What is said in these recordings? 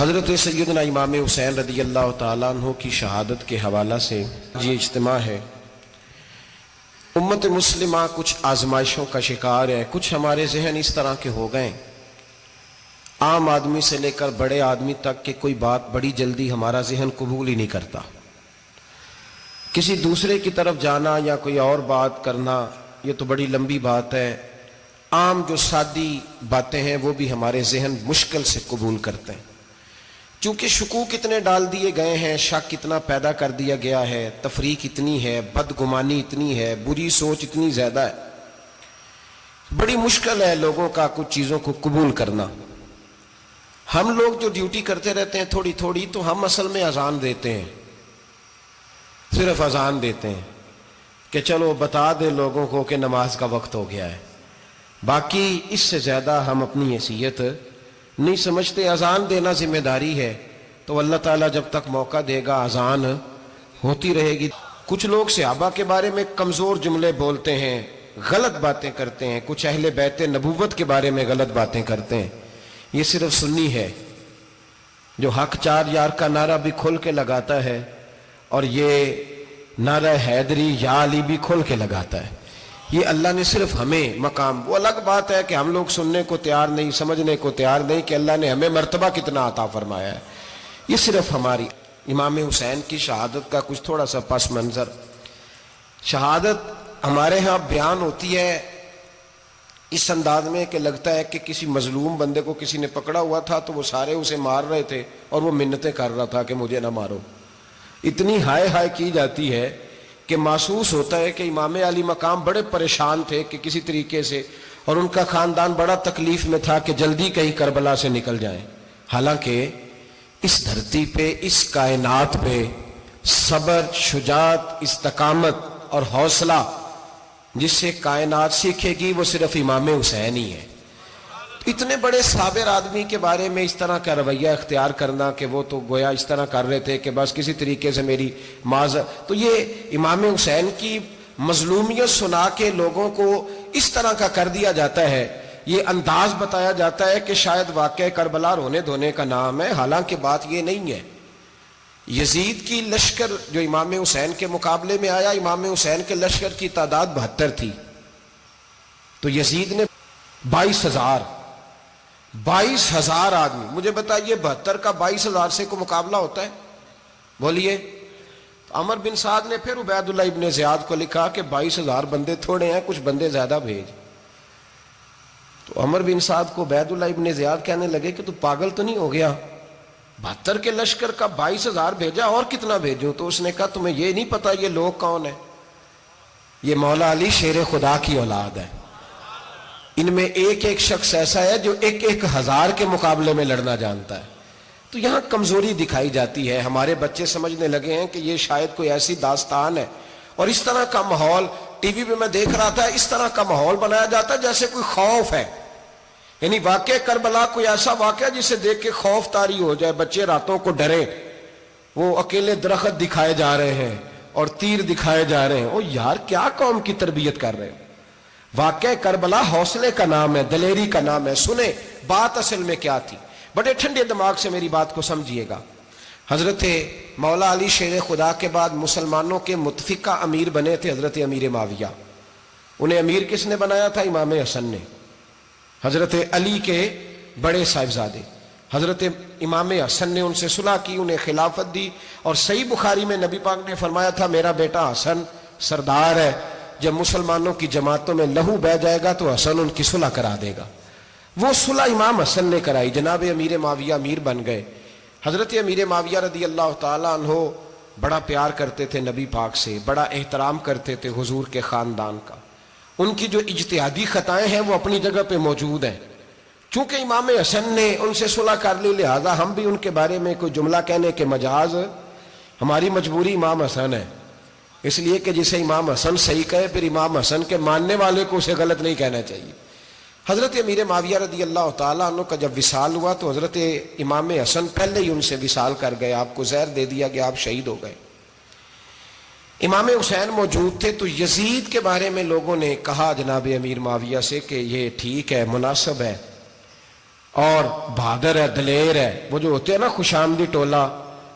حضرت سیدنا امام حسین رضی اللہ تعالیٰ عنہ کی شہادت کے حوالہ سے یہ اجتماع ہے۔ امت مسلمہ کچھ آزمائشوں کا شکار ہے، کچھ ہمارے ذہن اس طرح کے ہو گئے، عام آدمی سے لے کر بڑے آدمی تک کہ کوئی بات بڑی جلدی ہمارا ذہن قبول ہی نہیں کرتا۔ کسی دوسرے کی طرف جانا یا کوئی اور بات کرنا یہ تو بڑی لمبی بات ہے، عام جو سادی باتیں ہیں وہ بھی ہمارے ذہن مشکل سے قبول کرتے ہیں، چونکہ شکوک اتنے ڈال دیے گئے ہیں، شک اتنا پیدا کر دیا گیا ہے، تفریق اتنی ہے، بدگمانی اتنی ہے، بری سوچ اتنی زیادہ ہے، بڑی مشکل ہے لوگوں کا کچھ چیزوں کو قبول کرنا۔ ہم لوگ جو ڈیوٹی کرتے رہتے ہیں تھوڑی تھوڑی، تو ہم اصل میں اذان دیتے ہیں، صرف اذان دیتے ہیں کہ چلو بتا دے لوگوں کو کہ نماز کا وقت ہو گیا ہے، باقی اس سے زیادہ ہم اپنی حیثیت نہیں سمجھتے۔ اذان دینا ذمہ داری ہے، تو اللہ تعالیٰ جب تک موقع دے گا اذان ہوتی رہے گی۔ کچھ لوگ صحابہ کے بارے میں کمزور جملے بولتے ہیں، غلط باتیں کرتے ہیں، کچھ اہل بیت نبوت کے بارے میں غلط باتیں کرتے ہیں، یہ صرف سنی ہے جو حق چار یار کا نعرہ بھی کھل کے لگاتا ہے اور یہ نعرہ حیدری یا علی بھی کھل کے لگاتا ہے۔ یہ اللہ نے صرف ہمیں مقام، وہ الگ بات ہے کہ ہم لوگ سننے کو تیار نہیں، سمجھنے کو تیار نہیں کہ اللہ نے ہمیں مرتبہ کتنا عطا فرمایا ہے۔ یہ صرف ہماری امام حسین کی شہادت کا کچھ تھوڑا سا پس منظر۔ شہادت ہمارے ہاں بیان ہوتی ہے اس انداز میں کہ لگتا ہے کہ کسی مظلوم بندے کو کسی نے پکڑا ہوا تھا تو وہ سارے اسے مار رہے تھے اور وہ منتیں کر رہا تھا کہ مجھے نہ مارو، اتنی ہائے ہائے کی جاتی ہے کہ محسوس ہوتا ہے کہ امام علی مقام بڑے پریشان تھے کہ کسی طریقے سے، اور ان کا خاندان بڑا تکلیف میں تھا کہ جلدی کہیں کربلا سے نکل جائیں۔ حالانکہ اس دھرتی پہ، اس کائنات پہ صبر، شجاعت، استقامت اور حوصلہ جس سے کائنات سیکھے گی وہ صرف امام حسین ہی ہے۔ اتنے بڑے صابر آدمی کے بارے میں اس طرح کا رویہ اختیار کرنا کہ وہ تو گویا اس طرح کر رہے تھے کہ بس کسی طریقے سے میری تو یہ امام حسین کی مظلومیت سنا کے لوگوں کو اس طرح کا کر دیا جاتا ہے، یہ انداز بتایا جاتا ہے کہ شاید واقعہ کربلا رونے دھونے کا نام ہے، حالانکہ بات یہ نہیں ہے۔ یزید کی لشکر جو امام حسین کے مقابلے میں آیا، امام حسین کے لشکر کی تعداد 72 تھی، تو یزید نے 22,000 آدمی، مجھے بتائیے 72 کا 22,000 سے کو مقابلہ ہوتا ہے؟ بولیے۔ عمر بن سعد نے پھر عبید اللہ ابن زیاد کو لکھا کہ 22,000 بندے تھوڑے ہیں، کچھ بندے زیادہ بھیج۔ تو عمر بن سعد کو عبید اللہ ابن زیاد کہنے لگے کہ تو پاگل تو نہیں ہو گیا، 72 کے لشکر کا 22,000 بھیجا، اور کتنا بھیجوں؟ تو اس نے کہا تمہیں یہ نہیں پتا یہ لوگ کون ہیں؟ یہ مولا علی شیر خدا کی اولاد ہے، ان میں ایک ایک شخص ایسا ہے جو 1,000 کے مقابلے میں لڑنا جانتا ہے۔ تو یہاں کمزوری دکھائی جاتی ہے، ہمارے بچے سمجھنے لگے ہیں کہ یہ شاید کوئی ایسی داستان ہے، اور اس طرح کا ماحول ٹی وی پہ میں دیکھ رہا تھا، اس طرح کا ماحول بنایا جاتا ہے جیسے کوئی خوف ہے، یعنی واقع کربلا کوئی ایسا واقعہ جسے دیکھ کے خوف طاری ہو جائے، بچے راتوں کو ڈرے، وہ اکیلے درخت دکھائے جا رہے ہیں اور تیر دکھائے جا رہے ہیں۔ او یار کیا قوم کی تربیت کر رہے ہیں؟ واقع کربلا حوصلے کا نام ہے، دلیری کا نام ہے۔ سنیں بات اصل میں کیا تھی، بڑے ٹھنڈے دماغ سے میری بات کو سمجھیے گا۔ حضرت مولا علی شیر خدا کے بعد مسلمانوں کے متفقہ امیر بنے تھے حضرت امیر معاویہ۔ انہیں امیر کس نے بنایا تھا؟ امام حسن نے، حضرت علی کے بڑے صاحبزادے۔ حضرت امام حسن نے ان سے صلح کی، انہیں خلافت دی، اور صحیح بخاری میں نبی پاک نے فرمایا تھا میرا بیٹا حسن سردار ہے، جب مسلمانوں کی جماعتوں میں لہو بہ جائے گا تو حسن ان کی صلح کرا دے گا۔ وہ صلح امام حسن نے کرائی، جناب امیر معاویہ امیر بن گئے۔ حضرت امیر معاویہ رضی اللہ تعالیٰ عنہ بڑا پیار کرتے تھے نبی پاک سے، بڑا احترام کرتے تھے حضور کے خاندان کا۔ ان کی جو اجتہادی خطائیں ہیں وہ اپنی جگہ پہ موجود ہیں، چونکہ امام حسن نے ان سے صلح کر لی، لہذا ہم بھی ان کے بارے میں کوئی جملہ کہنے کے مجاز، ہماری مجبوری امام حسن ہے، اس لیے کہ جسے امام حسن صحیح کہے پھر امام حسن کے ماننے والے کو اسے غلط نہیں کہنا چاہیے۔ حضرت امیر معاویہ رضی اللہ تعالیٰ عنہ کا جب وصال ہوا تو حضرت امام حسن پہلے ہی ان سے وصال کر گئے، آپ کو زہر دے دیا کہ آپ شہید ہو گئے۔ امام حسین موجود تھے تو یزید کے بارے میں لوگوں نے کہا جناب امیر معاویہ سے کہ یہ ٹھیک ہے، مناسب ہے، اور بہادر ہے، دلیر ہے. وہ جو ہوتے ہیں نا خوش آمدی ٹولہ،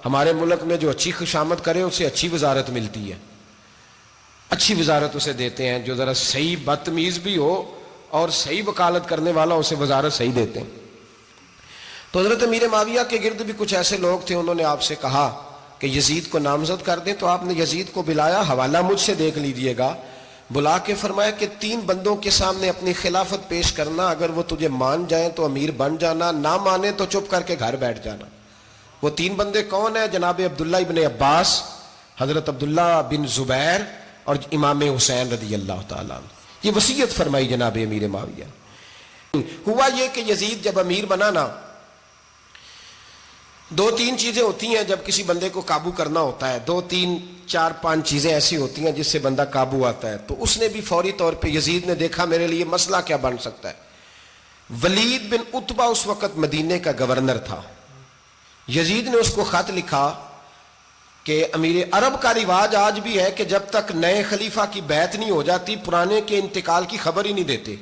ہمارے ملک میں جو اچھی خوشامد کرے اسے اچھی وزارت ملتی ہے، اچھی وزارت اسے دیتے ہیں. جو ذرا صحیح بدتمیز بھی ہو اور صحیح وکالت کرنے والا اسے وزارت صحیح دیتے ہیں. تو حضرت امیر معاویہ کے گرد بھی کچھ ایسے لوگ تھے، انہوں نے آپ سے کہا کہ یزید کو نامزد کر دیں. تو آپ نے یزید کو بلایا، حوالہ مجھ سے دیکھ لیجئے گا، بلا کے فرمایا کہ 3 بندوں کے سامنے اپنی خلافت پیش کرنا، اگر وہ تجھے مان جائیں تو امیر بن جانا، نہ مانے تو چپ کر کے گھر بیٹھ جانا. وہ 3 بندے کون ہیں؟ جناب عبداللہ ابن عباس، حضرت عبداللہ بن زبیر اور امام حسین رضی اللہ تعالیٰ عنہ. یہ وصیت فرمائی جناب امیر معاویہ. ہوا یہ کہ یزید جب امیر بنا نا، 2-3 چیزیں ہوتی ہیں جب کسی بندے کو قابو کرنا ہوتا ہے، 2-3-4-5 چیزیں ایسی ہوتی ہیں جس سے بندہ قابو آتا ہے. تو اس نے بھی فوری طور پہ، یزید نے دیکھا میرے لیے مسئلہ کیا بن سکتا ہے. ولید بن عتبہ اس وقت مدینے کا گورنر تھا. یزید نے اس کو خط لکھا کہ امیر عرب کا رواج آج بھی ہے کہ جب تک نئے خلیفہ کی بیعت نہیں ہو جاتی پرانے کے انتقال کی خبر ہی نہیں دیتے،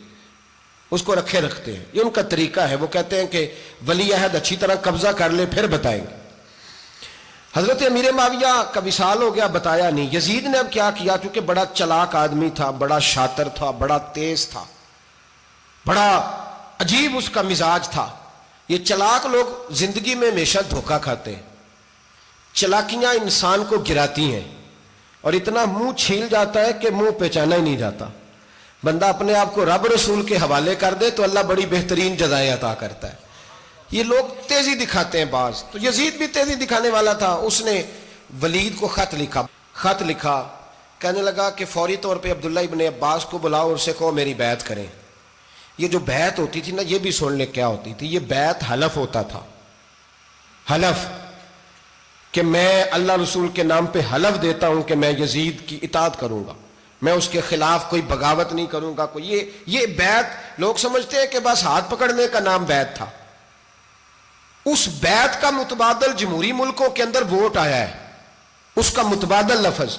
اس کو رکھے رکھتے ہیں. یہ ان کا طریقہ ہے. وہ کہتے ہیں کہ ولی عہد اچھی طرح قبضہ کر لے پھر بتائیں گے. حضرت امیر معاویہ کا وصال ہو گیا، بتایا نہیں. یزید نے اب کیا کیا، چونکہ بڑا چلاک آدمی تھا، بڑا شاطر تھا، بڑا تیز تھا، بڑا عجیب اس کا مزاج تھا. یہ چلاک لوگ زندگی میں ہمیشہ دھوکہ کھاتے ہیں، چلاکیاں انسان کو گراتی ہیں اور اتنا منہ چھیل جاتا ہے کہ منہ پہچانا ہی نہیں جاتا. بندہ اپنے آپ کو رب رسول کے حوالے کر دے تو اللہ بڑی بہترین جزائیں عطا کرتا ہے. یہ لوگ تیزی دکھاتے ہیں بعض. تو یزید بھی تیزی دکھانے والا تھا. اس نے ولید کو خط لکھا کہنے لگا کہ فوری طور پہ عبداللہ ابن عباس کو بلاؤ اور اسے کہو میری بیعت کریں. یہ جو بیعت ہوتی تھی نا، یہ بھی سن لے کیا ہوتی تھی. یہ بیعت حلف ہوتا تھا، حلف کہ میں اللہ رسول کے نام پہ حلف دیتا ہوں کہ میں یزید کی اطاعت کروں گا، میں اس کے خلاف کوئی بغاوت نہیں کروں گا. کوئی یہ بیعت لوگ سمجھتے ہیں کہ بس ہاتھ پکڑنے کا نام بیعت تھا. اس بیعت کا متبادل جمہوری ملکوں کے اندر ووٹ آیا ہے، اس کا متبادل لفظ.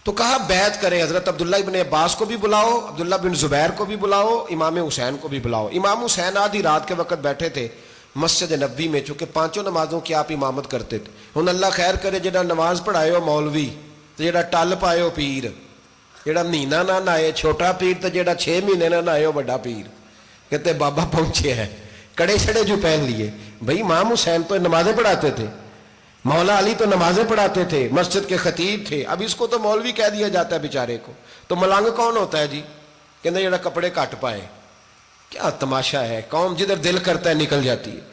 تو کہا بیعت کرے. حضرت عبداللہ ابن عباس کو بھی بلاؤ، عبداللہ بن زبیر کو بھی بلاؤ، امام حسین کو بھی بلاؤ. امام حسین آدھی رات کے وقت بیٹھے تھے مسجد نبوی میں، چونکہ 5 نمازوں کی آپ امامت کرتے تھے. ہن اللہ خیر کرے جڑا نماز پڑھائے ہو مولوی تے جڑا ٹل پائے ہو پیر، جڑا مہینہ نہ نہائے چھوٹا پیر تے جڑا 6 مہینے نہ نہائے ہو بڑا پیر. کہتے بابا پہنچے ہیں، کڑے چھڑے جو پہن لیے. بھائی امام حسین تو نمازیں پڑھاتے تھے، مولا علی تو نمازیں پڑھاتے تھے، مسجد کے خطیب تھے. اب اس کو تو مولوی کہہ دیا جاتا ہے بیچارے کو. تو ملنگ کون ہوتا ہے جی؟ کہتے جڑا کپڑے کٹ پائے. کیا تماشا ہے، قوم جدھر دل کرتا ہے نکل جاتی ہے.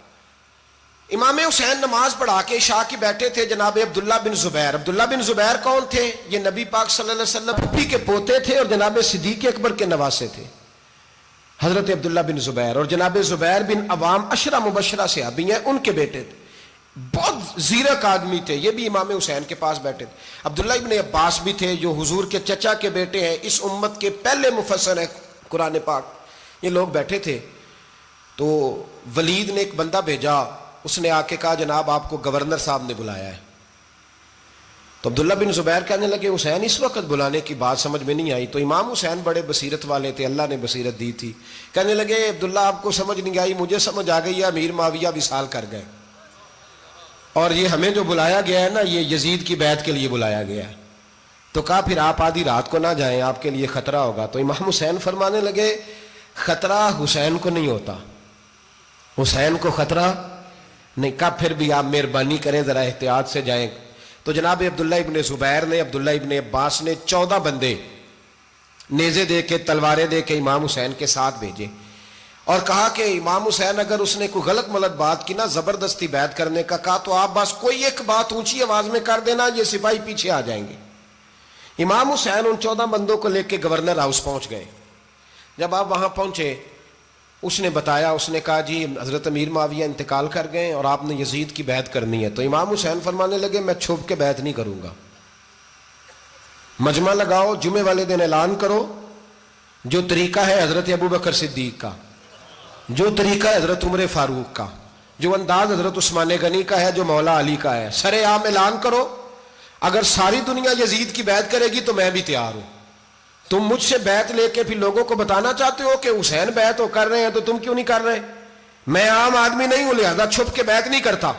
امام حسین نماز پڑھا کے عشاء کی بیٹھے تھے جناب عبداللہ بن زبیر. عبداللہ بن زبیر کون تھے؟ یہ نبی پاک صلی اللہ علیہ وسلم پھپھی کے پوتے تھے اور جناب صدیق اکبر کے نواسے تھے. حضرت عبداللہ بن زبیر اور جناب زبیر بن عوام عشرہ مبشرہ صحابی ہیں، ان کے بیٹے تھے. بہت زیرک آدمی تھے. یہ بھی امام حسین کے پاس بیٹھے تھے. عبداللہ ابن عباس بھی تھے جو حضور کے چچا کے بیٹے ہیں، اس امت کے پہلے مفسر ہیں قرآن پاک. یہ لوگ بیٹھے تھے. تو ولید نے ایک بندہ بھیجا، اس نے آ کے کہا جناب آپ کو گورنر صاحب نے بلایا ہے. تو عبداللہ بن زبیر کہنے لگے حسین اس وقت بلانے کی بات سمجھ میں نہیں آئی. تو امام حسین بڑے بصیرت والے تھے، اللہ نے بصیرت دی تھی. کہنے لگے عبداللہ آپ کو سمجھ نہیں آئی، مجھے سمجھ آ گئی ہے، امیر معاویہ وصال کر گئے اور یہ ہمیں جو بلایا گیا ہے نا یہ یزید کی بیعت کے لیے بلایا گیا ہے. تو کہا پھر آپ آدھی رات کو نہ جائیں، آپ کے لیے خطرہ ہوگا. تو امام حسین فرمانے لگے خطرہ حسین کو نہیں ہوتا، حسین کو خطرہ نہیں. کہا پھر بھی آپ مہربانی کریں ذرا احتیاط سے جائیں. تو جناب عبداللہ ابن زبیر نے، عبداللہ ابن عباس نے 14 بندے نیزے دے کے تلواریں دے کے امام حسین کے ساتھ بھیجے اور کہا کہ امام حسین اگر اس نے کوئی غلط ملت بات کی نا، زبردستی بیعت کرنے کا کہا، تو آپ بس کوئی ایک بات اونچی آواز میں کر دینا، یہ سپاہی پیچھے آ جائیں گے. امام حسین ان 14 بندوں کو لے کے گورنر ہاؤس پہنچ گئے. جب آپ وہاں پہنچے اس نے بتایا، اس نے کہا جی حضرت امیر معاویہ انتقال کر گئے اور آپ نے یزید کی بیعت کرنی ہے. تو امام حسین فرمانے لگے میں چھپ کے بیعت نہیں کروں گا، مجمع لگاؤ، جمعے والے دن اعلان کرو. جو طریقہ ہے حضرت ابو بکر صدیق کا، جو طریقہ ہے حضرت عمر فاروق کا، جو انداز حضرت عثمان غنی کا ہے، جو مولا علی کا ہے، سر عام اعلان کرو. اگر ساری دنیا یزید کی بیعت کرے گی تو میں بھی تیار ہوں. تم مجھ سے بیعت لے کے پھر لوگوں کو بتانا چاہتے ہو کہ حسین بیعت ہو کر رہے ہیں تو تم کیوں نہیں کر رہے؟ میں عام آدمی نہیں ہوں لہذا چھپ کے بیعت نہیں کرتا.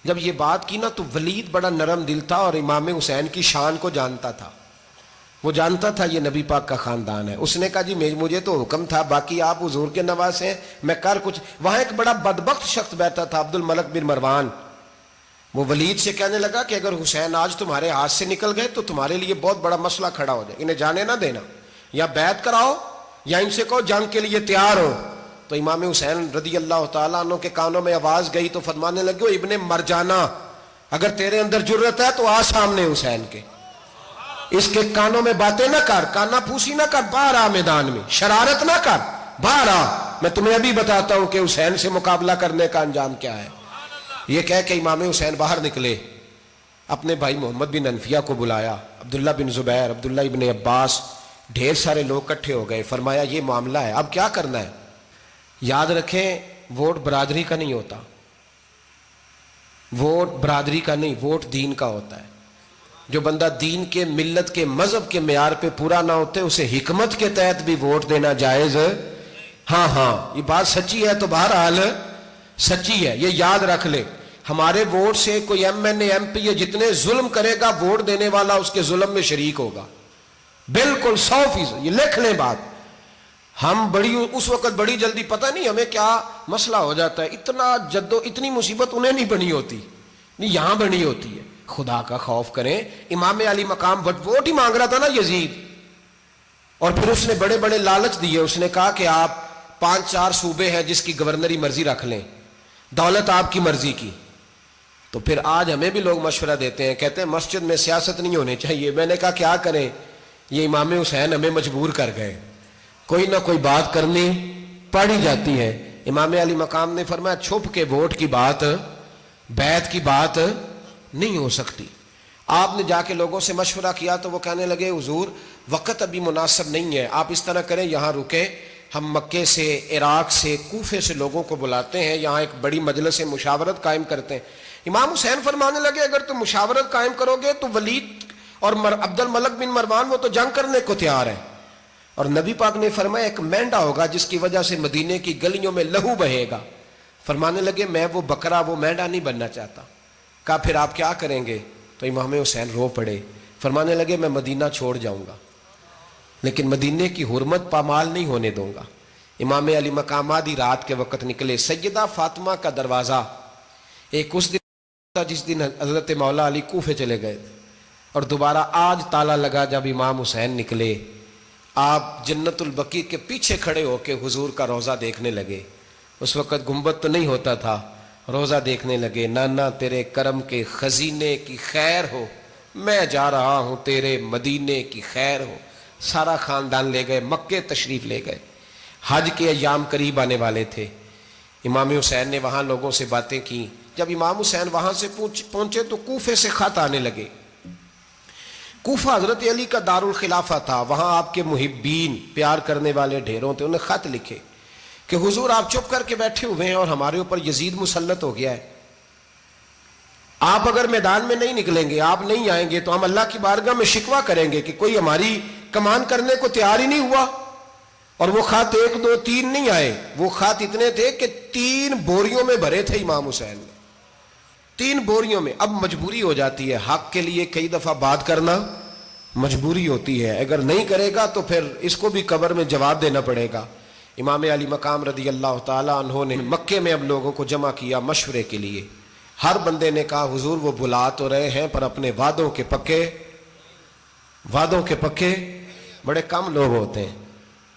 جب یہ بات کی نا تو ولید بڑا نرم دل تھا اور امام حسین کی شان کو جانتا تھا. وہ جانتا تھا یہ نبی پاک کا خاندان ہے. اس نے کہا جی مجھے تو حکم تھا، باقی آپ حضور کے نواز ہیں، میں کر کچھ. وہاں ایک بڑا بدبخت شخص بیٹھا تھا، عبد الملک بن مروان. وہ ولید سے کہنے لگا کہ اگر حسین آج تمہارے ہاتھ سے نکل گئے تو تمہارے لیے بہت بڑا مسئلہ کھڑا ہو جائے، انہیں جانے نہ دینا، یا بیعت کراؤ یا ان سے کہو جنگ کے لیے تیار ہو. تو امام حسین رضی اللہ تعالیٰ عنہ کے کانوں میں آواز گئی تو فرمانے لگے، ابن مرجانہ اگر تیرے اندر جرت ہے تو آ سامنے حسین کے، اس کے کانوں میں باتیں نہ کر، کانا پھوسی نہ کر، باہر آ میدان میں، شرارت نہ کر، باہر آ، میں تمہیں ابھی بتاتا ہوں کہ حسین سے مقابلہ کرنے کا انجام کیا ہے. یہ کہہ کہ امام حسین باہر نکلے، اپنے بھائی محمد بن انفیہ کو بلایا، عبداللہ بن زبیر، عبداللہ ابن عباس، ڈھیر سارے لوگ اکٹھے ہو گئے. فرمایا یہ معاملہ ہے، اب کیا کرنا ہے. یاد رکھیں ووٹ برادری کا نہیں ہوتا، ووٹ برادری کا نہیں، ووٹ دین کا ہوتا ہے. جو بندہ دین کے، ملت کے، مذہب کے معیار پہ پورا نہ ہوتے اسے حکمت کے تحت بھی ووٹ دینا جائز. ہاں یہ بات سچی ہے تو بہرحال سچی ہے، یہ یاد رکھ لے. ہمارے ووٹ سے کوئی ایم این اے، ایم پی اے جتنے ظلم کرے گا، ووٹ دینے والا اس کے ظلم میں شریک ہوگا، بالکل 100%. یہ لکھ لیں بات. ہم اس وقت بڑی جلدی، پتہ نہیں ہمیں کیا مسئلہ ہو جاتا ہے، اتنا اتنی مصیبت انہیں نہیں بنی ہوتی، نہیں یہاں بنی ہوتی ہے. خدا کا خوف کریں. امام علی مقام ووٹ ہی مانگ رہا تھا نا یزید، اور پھر اس نے بڑے بڑے لالچ دیے. اس نے کہا کہ آپ 5-4 صوبے ہیں جس کی گورنری مرضی رکھ لیں، دولت آپ کی مرضی کی. تو پھر آج ہمیں بھی لوگ مشورہ دیتے ہیں، کہتے ہیں مسجد میں سیاست نہیں ہونی چاہیے. میں نے کہا کیا کریں، یہ امام حسین ہمیں مجبور کر گئے، کوئی نہ کوئی بات کرنی پڑ ہی جاتی ہے. امام علی مقام نے فرمایا چھپ کے ووٹ کی بات، بیعت کی بات نہیں ہو سکتی. آپ نے جا کے لوگوں سے مشورہ کیا تو وہ کہنے لگے حضور وقت ابھی مناسب نہیں ہے، آپ اس طرح کریں یہاں رکیں، ہم مکے سے، عراق سے، کوفے سے لوگوں کو بلاتے ہیں، یہاں ایک بڑی مجلس مشاورت قائم کرتے ہیں. امام حسین فرمانے لگے اگر تم مشاورت قائم کرو گے تو ولید اور عبد الملک بن مروان وہ تو جنگ کرنے کو تیار ہیں، اور نبی پاک نے فرمایا ایک مینڈا ہوگا جس کی وجہ سے مدینے کی گلیوں میں لہو بہے گا. فرمانے لگے میں وہ بکرا، وہ مینڈا نہیں بننا چاہتا. کہا پھر آپ کیا کریں گے؟ تو امام حسین رو پڑے، فرمانے لگے میں مدینہ چھوڑ جاؤں گا لیکن مدینے کی حرمت پامال نہیں ہونے دوں گا. امام علی مقام آدھی رات کے وقت نکلے. سیدہ فاطمہ کا دروازہ ایک اس دن تھا جس دن حضرت مولا علی کوفے چلے گئے، اور دوبارہ آج تالا لگا جب امام حسین نکلے. آپ جنت البقیع کے پیچھے کھڑے ہو کے حضور کا روضہ دیکھنے لگے. اس وقت گنبد تو نہیں ہوتا تھا، روضہ دیکھنے لگے. نانا تیرے کرم کے خزینے کی خیر ہو، میں جا رہا ہوں تیرے مدینے کی خیر ہو. سارا خاندان لے گئے، مکے تشریف لے گئے. حج کے ایام قریب آنے والے تھے. امام حسین نے وہاں لوگوں سے باتیں کی. جب امام حسین وہاں سے پہنچے تو کوفے سے خط آنے لگے. کوفہ حضرت علی کا دارالخلافہ تھا، وہاں آپ کے محبین، پیار کرنے والے ڈھیروں تھے. انہیں خط لکھے کہ حضور آپ چپ کر کے بیٹھے ہوئے ہیں اور ہمارے اوپر یزید مسلط ہو گیا ہے. آپ اگر میدان میں نہیں نکلیں گے، آپ نہیں آئیں گے تو ہم اللہ کی بارگاہ میں شکوہ کریں گے کہ کوئی ہماری کمان کرنے کو تیار ہی نہیں ہوا. اور وہ خط 1 2 3 نہیں آئے، وہ خط اتنے تھے کہ 3 بوریوں میں بھرے تھے امام حسین نے، 3 بوریوں میں. اب مجبوری ہو جاتی ہے، حق کے لیے کئی دفعہ بات کرنا مجبوری ہوتی ہے. اگر نہیں کرے گا تو پھر اس کو بھی قبر میں جواب دینا پڑے گا. امام علی مقام رضی اللہ تعالیٰ عنہ نے مکے میں اب لوگوں کو جمع کیا مشورے کے لیے. ہر بندے نے کہا حضور وہ بلا تو رہے ہیں پر اپنے وعدوں کے پکے بڑے کم لوگ ہوتے ہیں،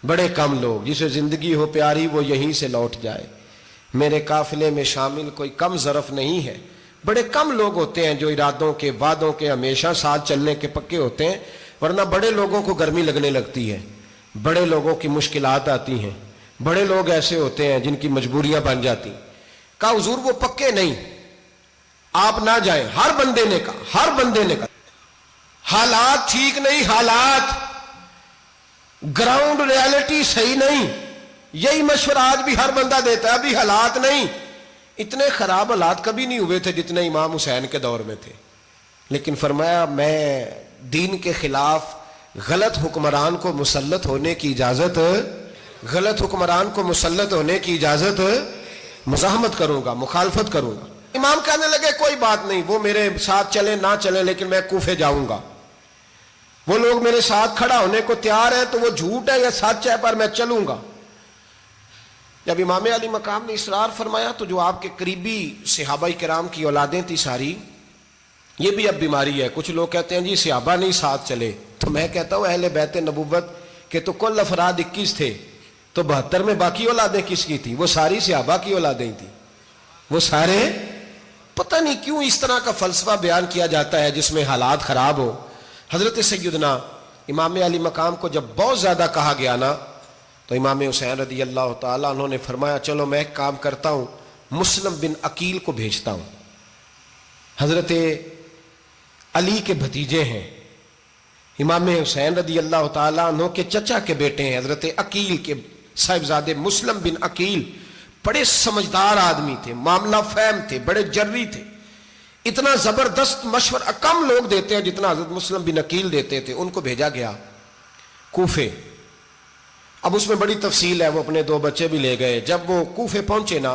بڑے کم لوگ. جسے زندگی ہو پیاری وہ یہیں سے لوٹ جائے. میرے قافلے میں شامل کوئی کم ظرف نہیں ہے. بڑے کم لوگ ہوتے ہیں جو ارادوں کے، وعدوں کے، ہمیشہ ساتھ چلنے کے پکے ہوتے ہیں. ورنہ بڑے لوگوں کو گرمی لگنے لگتی ہے، بڑے لوگوں کی مشکلات آتی ہیں، بڑے لوگ ایسے ہوتے ہیں جن کی مجبوریاں بن جاتی. کہا حضور وہ پکے نہیں، آپ نہ جائیں. ہر بندے نے کہا حالات ٹھیک نہیں، حالات گراؤنڈ ریالٹی صحیح نہیں. یہی مشورہ آج بھی ہر بندہ دیتا ہے، ابھی حالات نہیں. اتنے خراب حالات کبھی نہیں ہوئے تھے جتنے امام حسین کے دور میں تھے. لیکن فرمایا میں دین کے خلاف غلط حکمران کو مسلط ہونے کی اجازت غلط حکمران کو مسلط ہونے کی اجازت مزاحمت کروں گا، مخالفت کروں گا۔ امام کہنے لگے کوئی بات نہیں، وہ میرے ساتھ چلے نہ چلے لیکن میں کوفے جاؤں گا، وہ لوگ میرے ساتھ کھڑا ہونے کو تیار ہے تو وہ جھوٹ ہے یا سچ ہے پر میں چلوں گا۔ جب امام علی مقام نے اصرار فرمایا تو جو آپ کے قریبی صحابہ کرام کی اولادیں تھی ساری، یہ بھی اب بیماری ہے، کچھ لوگ کہتے ہیں جی صحابہ نہیں ساتھ چلے، تو میں کہتا ہوں اہل بیت نبوت کے تو کل افراد 21 تھے، تو 72 میں باقی اولادیں کس کی تھی؟ وہ ساری صحابہ کی اولادیں تھیں، وہ سارے۔ پتہ نہیں کیوں اس طرح کا فلسفہ بیان کیا جاتا ہے جس میں حالات خراب ہو۔ حضرت سیدنا امام علی مقام کو جب بہت زیادہ کہا گیا نا تو امام حسین رضی اللہ تعالیٰ انہوں نے فرمایا چلو میں ایک کام کرتا ہوں، مسلم بن عقیل کو بھیجتا ہوں، حضرت علی کے بھتیجے ہیں، امام حسین رضی اللہ تعالیٰ عنہ کے چچا کے بیٹے ہیں، حضرت عقیل کے صاحبزادے مسلم بن عقیل بڑے سمجھدار آدمی تھے، معاملہ فہم تھے، بڑے جری تھے، اتنا زبردست مشورہ کم لوگ دیتے ہیں جتنا حضرت مسلم بن عقیل دیتے تھے۔ ان کو بھیجا گیا کوفے۔ اب اس میں بڑی تفصیل ہے، وہ اپنے 2 بچے بھی لے گئے۔ جب وہ کوفے پہنچے نا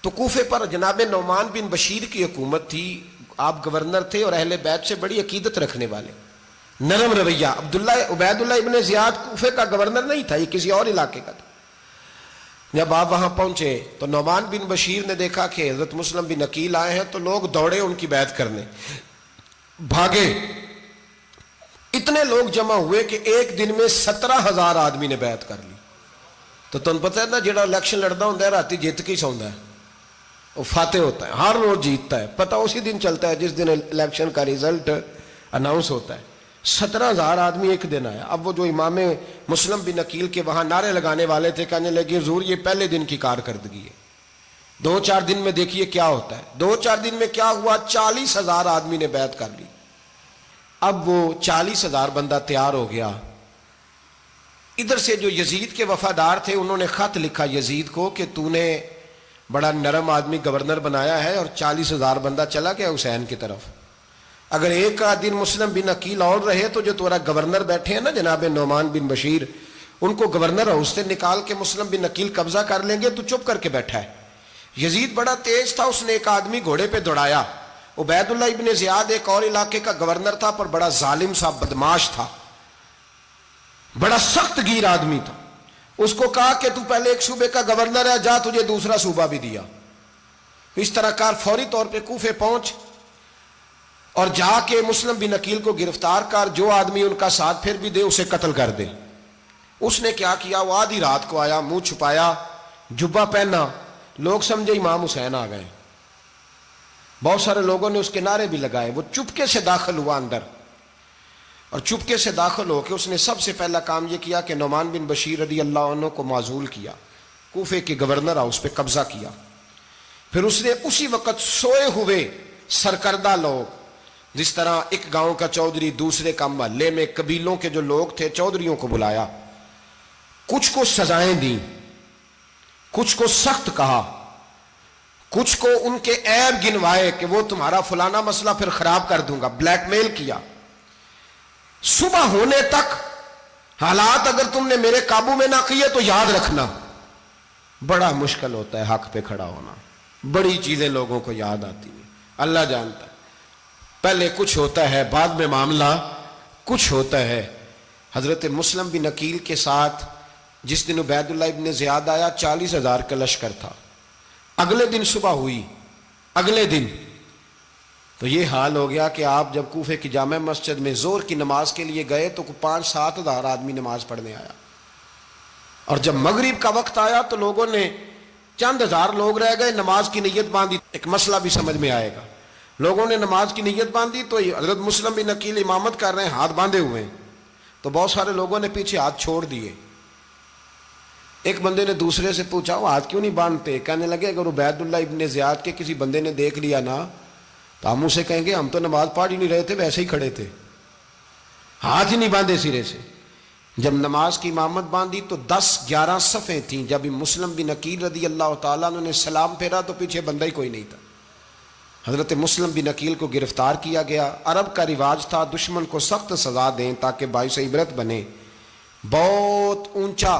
تو کوفے پر جناب نعمان بن بشیر کی حکومت تھی، آپ گورنر تھے اور اہل بیت سے بڑی عقیدت رکھنے والے، نرم رویہ۔ عبید اللہ ابن زیاد کوفے کا گورنر نہیں تھا، یہ کسی اور علاقے کا تھا۔ جب آپ وہاں پہنچے تو نعمان بن بشیر نے دیکھا کہ حضرت مسلم بن عقیل آئے ہیں تو لوگ دوڑے ان کی بیعت کرنے، بھاگے، اتنے لوگ جمع ہوئے کہ ایک دن میں 17,000 آدمی نے بیعت کر لی۔ تو تم پتہ ہے نا جڑا الیکشن لڑتا ہوں ہے راتی جیت کے ہی سوندا ہے، وہ فاتح ہوتا ہے، ہر روز جیتتا ہے، پتہ اسی دن چلتا ہے جس دن الیکشن کا ریزلٹ اناؤنس ہوتا ہے۔ 17,000 آدمی ایک دن آیا۔ اب وہ جو امام مسلم بن عقیل کے وہاں نعرے لگانے والے تھے کہنے لگے حضور یہ پہلے دن کی کارکردگی ہے، 2-4 دن میں دیکھیے کیا ہوتا ہے۔ 2-4 دن میں کیا ہوا؟ 40,000 آدمی نے بیعت کر لی۔ اب وہ 40,000 بندہ تیار ہو گیا۔ ادھر سے جو یزید کے وفادار تھے انہوں نے خط لکھا یزید کو کہ تو نے بڑا نرم آدمی گورنر بنایا ہے اور 40,000 بندہ چلا گیا حسین کی طرف، اگر ایک دن مسلم بن عقیل اور رہے تو جو تمہارا گورنر بیٹھے ہیں نا جناب نعمان بن بشیر، ان کو گورنر ہاؤس سے نکال کے مسلم بن عقیل قبضہ کر لیں گے، تو چپ کر کے بیٹھا ہے۔ یزید بڑا تیز تھا، اس نے ایک آدمی گھوڑے پہ دوڑایا۔ عبید اللہ ابن زیاد ایک اور علاقے کا گورنر تھا پر بڑا ظالم سا بدماش تھا، بڑا سخت گیر آدمی تھا۔ اس کو کہا کہ تو پہلے ایک صوبے کا گورنر ہے، جا تجھے دوسرا صوبہ بھی دیا۔ اس طرح کار فوری طور پہ کوفے پہنچ اور جا کے مسلم بن عقیل کو گرفتار کر، جو آدمی ان کا ساتھ پھر بھی دے اسے قتل کر دے۔ اس نے کیا کیا؟ وہ آدھی رات کو آیا، منہ چھپایا، جبہ پہنا، لوگ سمجھے امام حسین آ گئے۔ بہت سارے لوگوں نے اس کے نعرے بھی لگائے۔ وہ چپکے سے داخل ہوا اندر، اور چپکے سے داخل ہو کے اس نے سب سے پہلا کام یہ کیا کہ نعمان بن بشیر رضی اللہ عنہ کو معزول کیا، کوفے کے گورنر ہاؤس پہ قبضہ کیا۔ پھر اس نے اسی وقت سوئے ہوئے سرکردہ لوگ، جس طرح ایک گاؤں کا چودھری دوسرے کا محلے میں قبیلوں کے جو لوگ تھے چودھریوں کو بلایا، کچھ کو سزائیں دیں، کچھ کو سخت کہا، کچھ کو ان کے عیب گنوائے کہ وہ تمہارا فلانا مسئلہ پھر خراب کر دوں گا، بلیک میل کیا۔ صبح ہونے تک حالات اگر تم نے میرے قابو میں نہ کیے تو یاد رکھنا بڑا مشکل ہوتا ہے حق پہ کھڑا ہونا، بڑی چیزیں لوگوں کو یاد آتی ہیں، اللہ جانتا ہے۔ پہلے کچھ ہوتا ہے، بعد میں معاملہ کچھ ہوتا ہے۔ حضرت مسلم بن عقیل کے ساتھ جس دن عبید اللہ ابن زیاد آیا 40,000 کا لشکر تھا۔ اگلے دن صبح ہوئی، اگلے دن تو یہ حال ہو گیا کہ آپ جب کوفے کی جامع مسجد میں ظہر کی نماز کے لیے گئے تو 5-7 ہزار آدمی نماز پڑھنے آیا، اور جب مغرب کا وقت آیا تو لوگوں نے چند ہزار لوگ رہ گئے، نماز کی نیت باندھی۔ ایک مسئلہ بھی سمجھ میں آئے گا، لوگوں نے نماز کی نیت باندھی تو حضرت مسلم بن عقیل امامت کر رہے ہیں، ہاتھ باندھے ہوئے ہیں، تو بہت سارے لوگوں نے پیچھے ہاتھ چھوڑ دیے۔ ایک بندے نے دوسرے سے پوچھا وہ ہاتھ کیوں نہیں باندھتے؟ کہنے لگے اگر عبید اللہ ابن زیاد کے کسی بندے نے دیکھ لیا نا تو ہم اسے کہیں گے ہم تو نماز پڑھ ہی نہیں رہے تھے، ویسے ہی کھڑے تھے، ہاتھ ہی نہیں باندھے سرے سے۔ جب نماز کی امامت باندھی تو 10-11 صفیں تھیں۔ جب مسلم بن عقیل رضی اللہ تعالیٰ عنہ نے سلام پھیرا تو پیچھے بندہ ہی کوئی نہیں تھا۔ حضرت مسلم بن عقیل کو گرفتار کیا گیا۔ عرب کا رواج تھا دشمن کو سخت سزا دیں تاکہ باعث عبرت بنے۔ بہت اونچا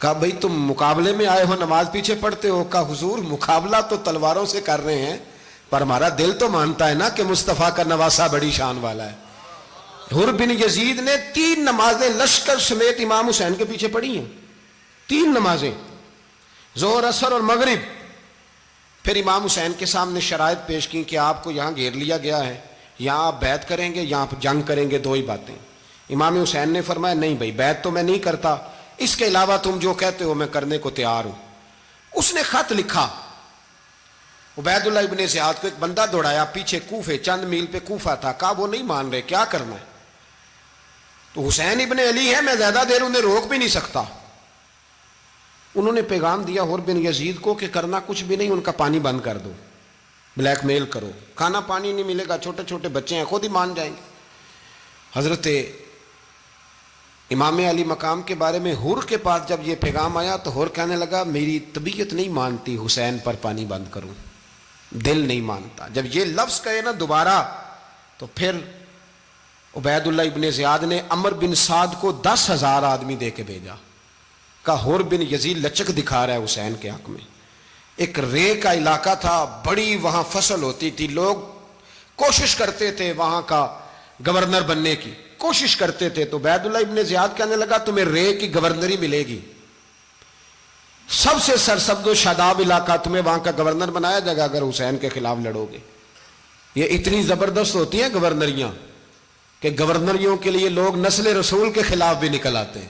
کہا بھئی تم مقابلے میں آئے ہو نماز پیچھے پڑھتے ہو؟ کہا حضور مقابلہ تو تلواروں سے کر رہے ہیں پر ہمارا دل تو مانتا ہے نا کہ مصطفیٰ کا نواسہ بڑی شان والا ہے۔ حر بن یزید نے 3 نمازیں لشکر سمیت امام حسین کے پیچھے پڑھی ہیں، 3 نمازیں، ظہر اثر اور مغرب۔ پھر امام حسین کے سامنے شرائط پیش کی کہ آپ کو یہاں گھیر لیا گیا ہے، یہاں آپ بیعت کریں گے یہاں آپ جنگ کریں گے، 2 ہی باتیں۔ امام حسین نے فرمایا نہیں بھائی بیعت تو میں نہیں کرتا، اس کے علاوہ تم جو کہتے ہو میں کرنے کو تیار ہوں۔ اس نے خط لکھا، عبید اللہ ابن زیاد کو ایک بندہ دوڑایا پیچھے کوفے، چند میل پہ کوفہ تھا، کہا وہ نہیں مان رہے، کیا کرنا ہے؟ تو حسین ابن علی ہے، میں زیادہ دیر انہیں روک بھی نہیں سکتا۔ انہوں نے پیغام دیا حر بن یزید کو کہ کرنا کچھ بھی نہیں، ان کا پانی بند کر دو، بلیک میل کرو، کھانا پانی نہیں ملے گا، چھوٹے چھوٹے بچے ہیں خود ہی مان جائیں گے۔ حضرت امام علی مقام کے بارے میں حر کے پاس جب یہ پیغام آیا تو حر کہنے لگا میری طبیعت نہیں مانتی حسین پر پانی بند کروں، دل نہیں مانتا۔ جب یہ لفظ کہے نا دوبارہ تو پھر عبید اللہ ابن زیاد نے عمر بن سعد کو 10,000 آدمی دے کے بھیجا، کہا حر بن یزید لچک دکھا رہا ہے حسین کے حق میں۔ ایک رے کا علاقہ تھا، بڑی وہاں فصل ہوتی تھی، لوگ کوشش کرتے تھے وہاں کا گورنر بننے کی، کوشش کرتے تھے۔ تو عبید اللہ ابن زیاد کہنے لگا تمہیں رے کی گورنری ملے گی، سب سے سرسبز و شاداب علاقہ، تمہیں وہاں کا گورنر بنایا جائے گا اگر حسین کے خلاف لڑو گے۔ یہ اتنی زبردست ہوتی ہیں گورنریاں کہ گورنریوں کے لیے لوگ نسل رسول کے خلاف بھی نکل آتے ہیں،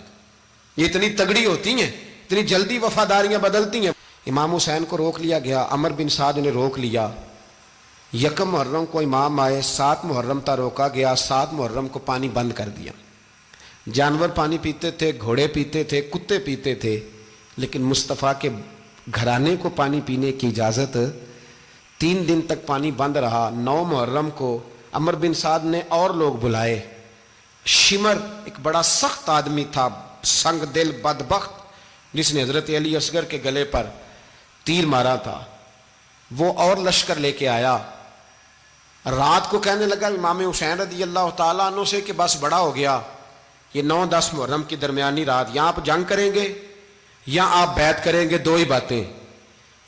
یہ اتنی تگڑی ہوتی ہیں، اتنی جلدی وفاداریاں بدلتی ہیں۔ امام حسین کو روک لیا گیا، عمر بن سعد نے روک لیا۔ 1 محرم کو امام آئے، 7 محرم تا روکا گیا، 7 محرم کو پانی بند کر دیا۔ جانور پانی پیتے تھے، گھوڑے پیتے تھے، کتے پیتے تھے، لیکن مصطفیٰ کے گھرانے کو پانی پینے کی اجازت، 3 دن تک پانی بند رہا۔ 9 محرم کو عمر بن سعد نے اور لوگ بلائے۔ شمر ایک بڑا سخت آدمی تھا، سنگ دل بدبخت، جس نے حضرت علی اصغر کے گلے پر تیر مارا تھا، وہ اور لشکر لے کے آیا۔ رات کو کہنے لگا امام حسین رضی اللہ تعالیٰ عنہ سے کہ بس بڑا ہو گیا، یہ 9-10 محرم کی درمیانی رات، یہاں آپ جنگ کریں گے یا آپ بیعت کریں گے، 2 ہی باتیں۔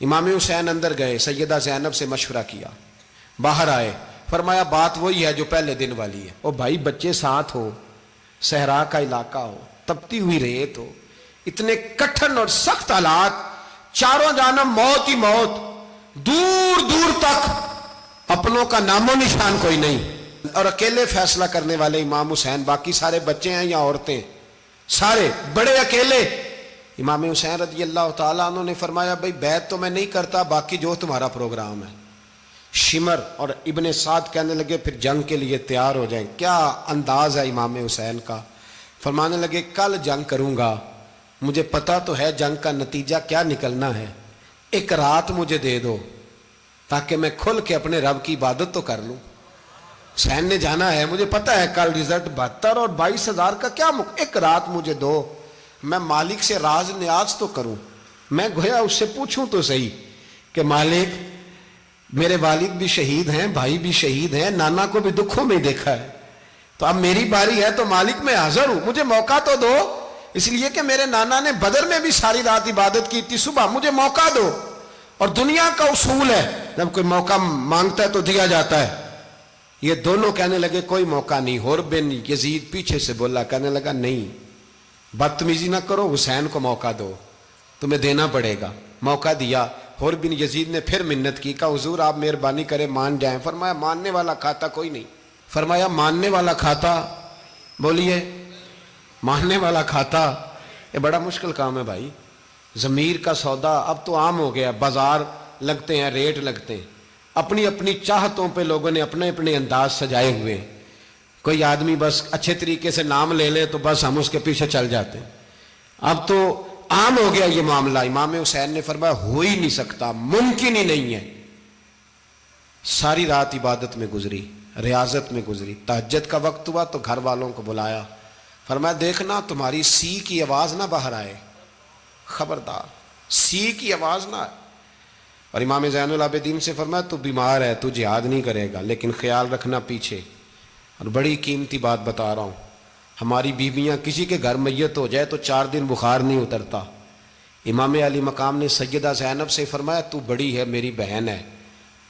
امام حسین اندر گئے، سیدہ زینب سے مشورہ کیا، باہر آئے، فرمایا بات وہی ہے جو پہلے دن والی ہے۔ او بھائی بچے ساتھ ہو، صحرا کا علاقہ ہو، تپتی ہوئی ریت ہو، اتنے کٹھن اور سخت حالات، چاروں جانب موت ہی موت، دور دور تک اپنوں کا نام و نشان کوئی نہیں، اور اکیلے فیصلہ کرنے والے امام حسین، باقی سارے بچے ہیں یا عورتیں، سارے بڑے اکیلے۔ امام حسین رضی اللہ تعالیٰ عنہ نے فرمایا بھائی بیعت تو میں نہیں کرتا، باقی جو تمہارا پروگرام ہے۔ شمر اور ابن سعد کہنے لگے پھر جنگ کے لیے تیار ہو جائیں۔ کیا انداز ہے امام حسین کا، فرمانے لگے کل جنگ کروں گا، مجھے پتا تو ہے جنگ کا نتیجہ کیا نکلنا ہے، 1 رات مجھے دے دو تاکہ میں کھل کے اپنے رب کی عبادت تو کر لوں۔ حسین نے جانا ہے، مجھے پتا ہے کل رزلٹ 72 اور 22,000 کا کیا 1 رات مجھے دو، میں مالک سے راز نیاز تو کروں، میں گویا اس سے پوچھوں تو صحیح کہ مالک میرے والد بھی شہید ہیں، بھائی بھی شہید ہیں، نانا کو بھی دکھوں میں دیکھا ہے، تو اب میری باری ہے تو مالک میں حاضر ہوں، مجھے موقع تو دو، اس لیے کہ میرے نانا نے بدر میں بھی ساری رات عبادت کی تھی، صبح مجھے موقع دو۔ اور دنیا کا اصول ہے جب کوئی موقع مانگتا ہے تو دیا جاتا ہے۔ یہ دونوں کہنے لگے کوئی موقع نہیں۔ حر بن یزید پیچھے سے بولا، کہنے لگا نہیں بدتمیزی نہ کرو، حسین کو موقع دو، تمہیں دینا پڑے گا۔ موقع دیا۔ حر بن یزید نے پھر منت کی، کہا حضور آپ مہربانی کریں مان جائیں۔ فرمایا ماننے والا کھاتا کوئی نہیں۔ فرمایا ماننے والا کھاتا، بولیے ماننے والا کھاتا، یہ بڑا مشکل کام ہے بھائی۔ ضمیر کا سودا اب تو عام ہو گیا، بازار لگتے ہیں، ریٹ لگتے ہیں، اپنی اپنی چاہتوں پہ لوگوں نے اپنے اپنے انداز سجائے ہوئے ہیں۔ کوئی آدمی بس اچھے طریقے سے نام لے لے تو بس ہم اس کے پیچھے چل جاتے ہیں۔ اب تو عام ہو گیا یہ معاملہ۔ امام حسین نے فرمایا ہو ہی نہیں سکتا، ممکن ہی نہیں ہے۔ ساری رات عبادت میں گزری، ریاضت میں گزری۔ تہجد کا وقت ہوا تو گھر والوں کو بلایا، فرمایا دیکھنا تمہاری سی کی آواز نہ باہر آئے، خبردار سی کی آواز نہ آئے۔ اور امام زین العابدین سے فرمایا تو بیمار ہے، تو جہاد نہیں کرے گا، لیکن خیال رکھنا پیچھے۔ اور بڑی قیمتی بات بتا رہا ہوں، ہماری بیویاں کسی کے گھر میت ہو جائے تو 4 دن بخار نہیں اترتا، امام علی مقام نے سیدہ زینب سے فرمایا تو بڑی ہے، میری بہن ہے،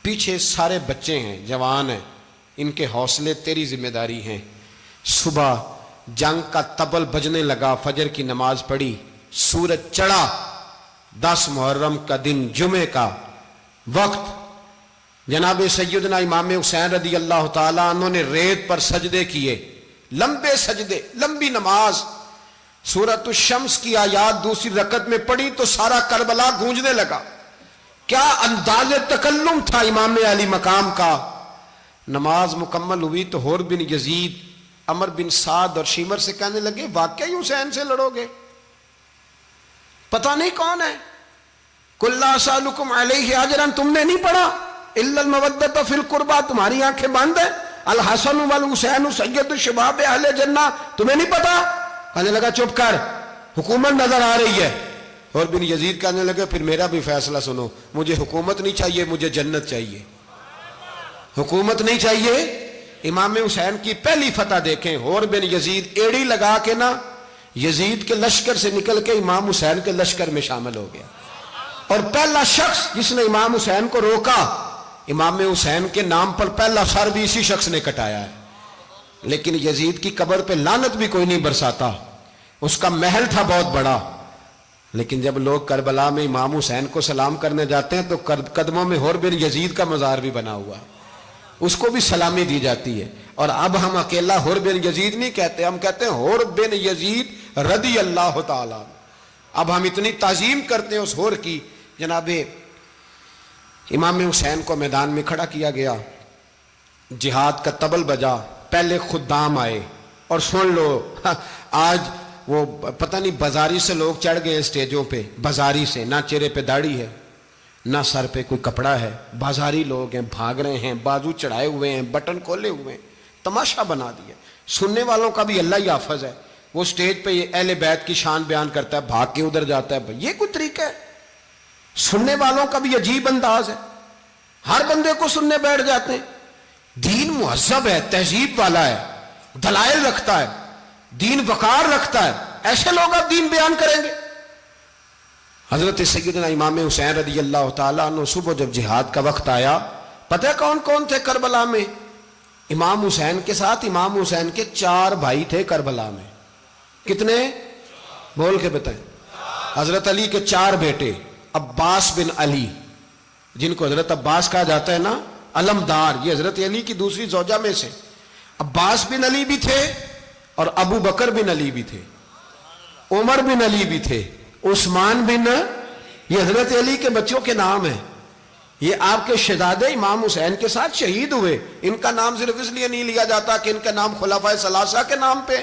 پیچھے سارے بچے ہیں، جوان ہیں، ان کے حوصلے تیری ذمہ داری ہیں۔ صبح جنگ کا طبل بجنے لگا، فجر کی نماز پڑھی، سورج چڑھا، 10 محرم کا دن، جمعے کا وقت، جناب سیدنا امام حسین رضی اللہ تعالیٰ عنہ نے ریت پر سجدے کیے، لمبے سجدے، لمبی نماز، سورۃ الشمس کی آیات دوسری رکعت میں پڑھی تو سارا کربلا گونجنے لگا۔ کیا انداز تکلم تھا امام علی مقام کا۔ نماز مکمل ہوئی تو حور بن یزید، عمر بن سعد اور شیمر سے کہنے لگے واقعی حسین سے لڑو گے؟ پتہ نہیں کون ہے۔ قل لا اسألکم علیہ اجرا، تم نے نہیں پڑھا؟ الا المودۃ فی القربى، تمہاری آنکھیں بند ہیں۔ الحسن والحسین سید الشباب اہل جنہ، تمہیں نہیں پتا؟ کہنے لگا چپ کر، حکومت نظر آ رہی ہے۔ اور بن یزید کہنے لگے پھر میرا بھی فیصلہ سنو، مجھے حکومت نہیں چاہیے، مجھے جنت چاہیے۔ حکومت نہیں چاہیے۔ امام حسین کی پہلی فتح دیکھیں، اور بن یزید ایڑی لگا کے نا یزید کے لشکر سے نکل کے امام حسین کے لشکر میں شامل ہو گیا، اور پہلا شخص جس نے امام حسین کو روکا، امام حسین کے نام پر پہلا سر بھی اسی شخص نے کٹایا ہے۔ لیکن یزید کی قبر پہ لعنت بھی کوئی نہیں برساتا، اس کا محل تھا بہت بڑا، لیکن جب لوگ کربلا میں امام حسین کو سلام کرنے جاتے ہیں تو قدموں میں حور بن یزید کا مزار بھی بنا ہوا ہے، اس کو بھی سلامی دی جاتی ہے۔ اور اب ہم اکیلا حور بن یزید نہیں کہتے، ہم کہتے ہیں حور بن یزید رضی اللہ تعالیٰ۔ اب ہم اتنی تعظیم کرتے ہیں اس حور کی۔ جناب امام حسین کو میدان میں کھڑا کیا گیا، جہاد کا طبل بجا، پہلے خدام آئے، اور سن لو آج وہ پتہ نہیں بازاری سے لوگ چڑھ گئے اسٹیجوں پہ، بازاری سے، نہ چہرے پہ داڑھی ہے، نہ سر پہ کوئی کپڑا ہے، بازاری لوگ ہیں، بھاگ رہے ہیں، بازو چڑھائے ہوئے ہیں، بٹن کھولے ہوئے ہیں، تماشا بنا دیا۔ سننے والوں کا بھی اللہ ہی حافظ ہے، وہ سٹیج پہ یہ اہل بیت کی شان بیان کرتا ہے، بھاگ کے ادھر جاتا ہے، یہ کوئی طریقہ ہے؟ سننے والوں کا بھی عجیب انداز ہے، ہر بندے کو سننے بیٹھ جاتے ہیں۔ دین مہذب ہے، تہذیب والا ہے، دلائل رکھتا ہے، دین وقار رکھتا ہے، ایسے لوگ اب دین بیان کریں گے؟ حضرت سیدنا امام حسین رضی اللہ تعالیٰ عنہ صبح جب جہاد کا وقت آیا، پتہ ہے کون کون تھے کربلا میں؟ امام حسین کے ساتھ امام حسین کے 4 بھائی تھے کربلا میں۔ کتنے؟ بول کے بتائیں۔ حضرت علی کے 4 بیٹے، عباس بن علی، جن کو حضرت عباس کہا جاتا ہے نا، علمدار، یہ حضرت علی کی دوسری زوجہ میں سے عباس بن علی بھی تھے، اور ابو بکر بن علی بھی تھے، عمر بن علی بھی تھے، عثمان بن، یہ حضرت علی کے بچوں کے نام ہیں۔ یہ آپ کے شہزادے امام حسین کے ساتھ شہید ہوئے، ان کا نام صرف اس لیے نہیں لیا جاتا کہ ان کا نام خلفائے ثلاثہ کے نام پہ،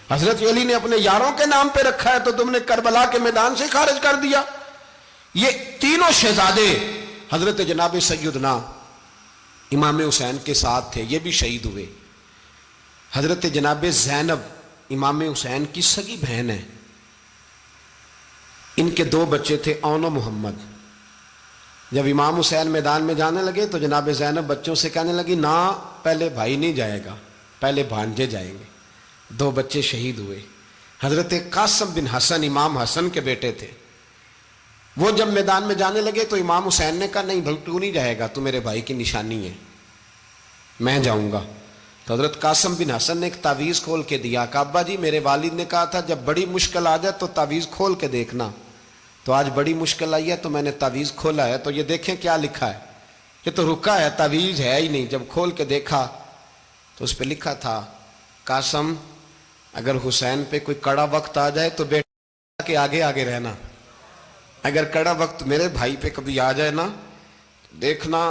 حضرت علی نے اپنے یاروں کے نام پہ رکھا ہے، تو تم نے کربلا کے میدان سے خارج کر دیا۔ یہ تینوں شہزادے حضرت جناب سیدنا امام حسین کے ساتھ تھے، یہ بھی شہید ہوئے۔ حضرت جناب زینب امام حسین کی سگی بہن ہے، ان کے 2 بچے تھے، اون و محمد۔ جب امام حسین میدان میں جانے لگے تو جناب زینب بچوں سے کہنے لگی نہ، پہلے بھائی نہیں جائے گا، پہلے بھانجے جائیں گے۔ 2 بچے شہید ہوئے۔ حضرت قاسم بن حسن امام حسن کے بیٹے تھے، وہ جب میدان میں جانے لگے تو امام حسین نے کہا نہیں بھائی تو نہیں جائے گا، تو میرے بھائی کی نشانی ہے، میں جاؤں گا۔ تو حضرت قاسم بن حسن نے ایک تعویذ کھول کے دیا کہ ابا جی میرے والد نے کہا تھا جب بڑی مشکل آ جائے تو تعویذ کھول کے دیکھنا، تو آج بڑی مشکل آئی ہے تو میں نے تعویذ کھولا ہے، تو یہ دیکھیں کیا لکھا ہے، یہ تو رکا ہے، تعویذ ہے ہی نہیں۔ جب کھول کے دیکھا تو اس پہ لکھا تھا قاسم اگر حسین پہ کوئی کڑا وقت آ جائے تو بیٹا کے آگے آگے رہنا، اگر کڑا وقت میرے بھائی پہ کبھی آ جائے نا دیکھنا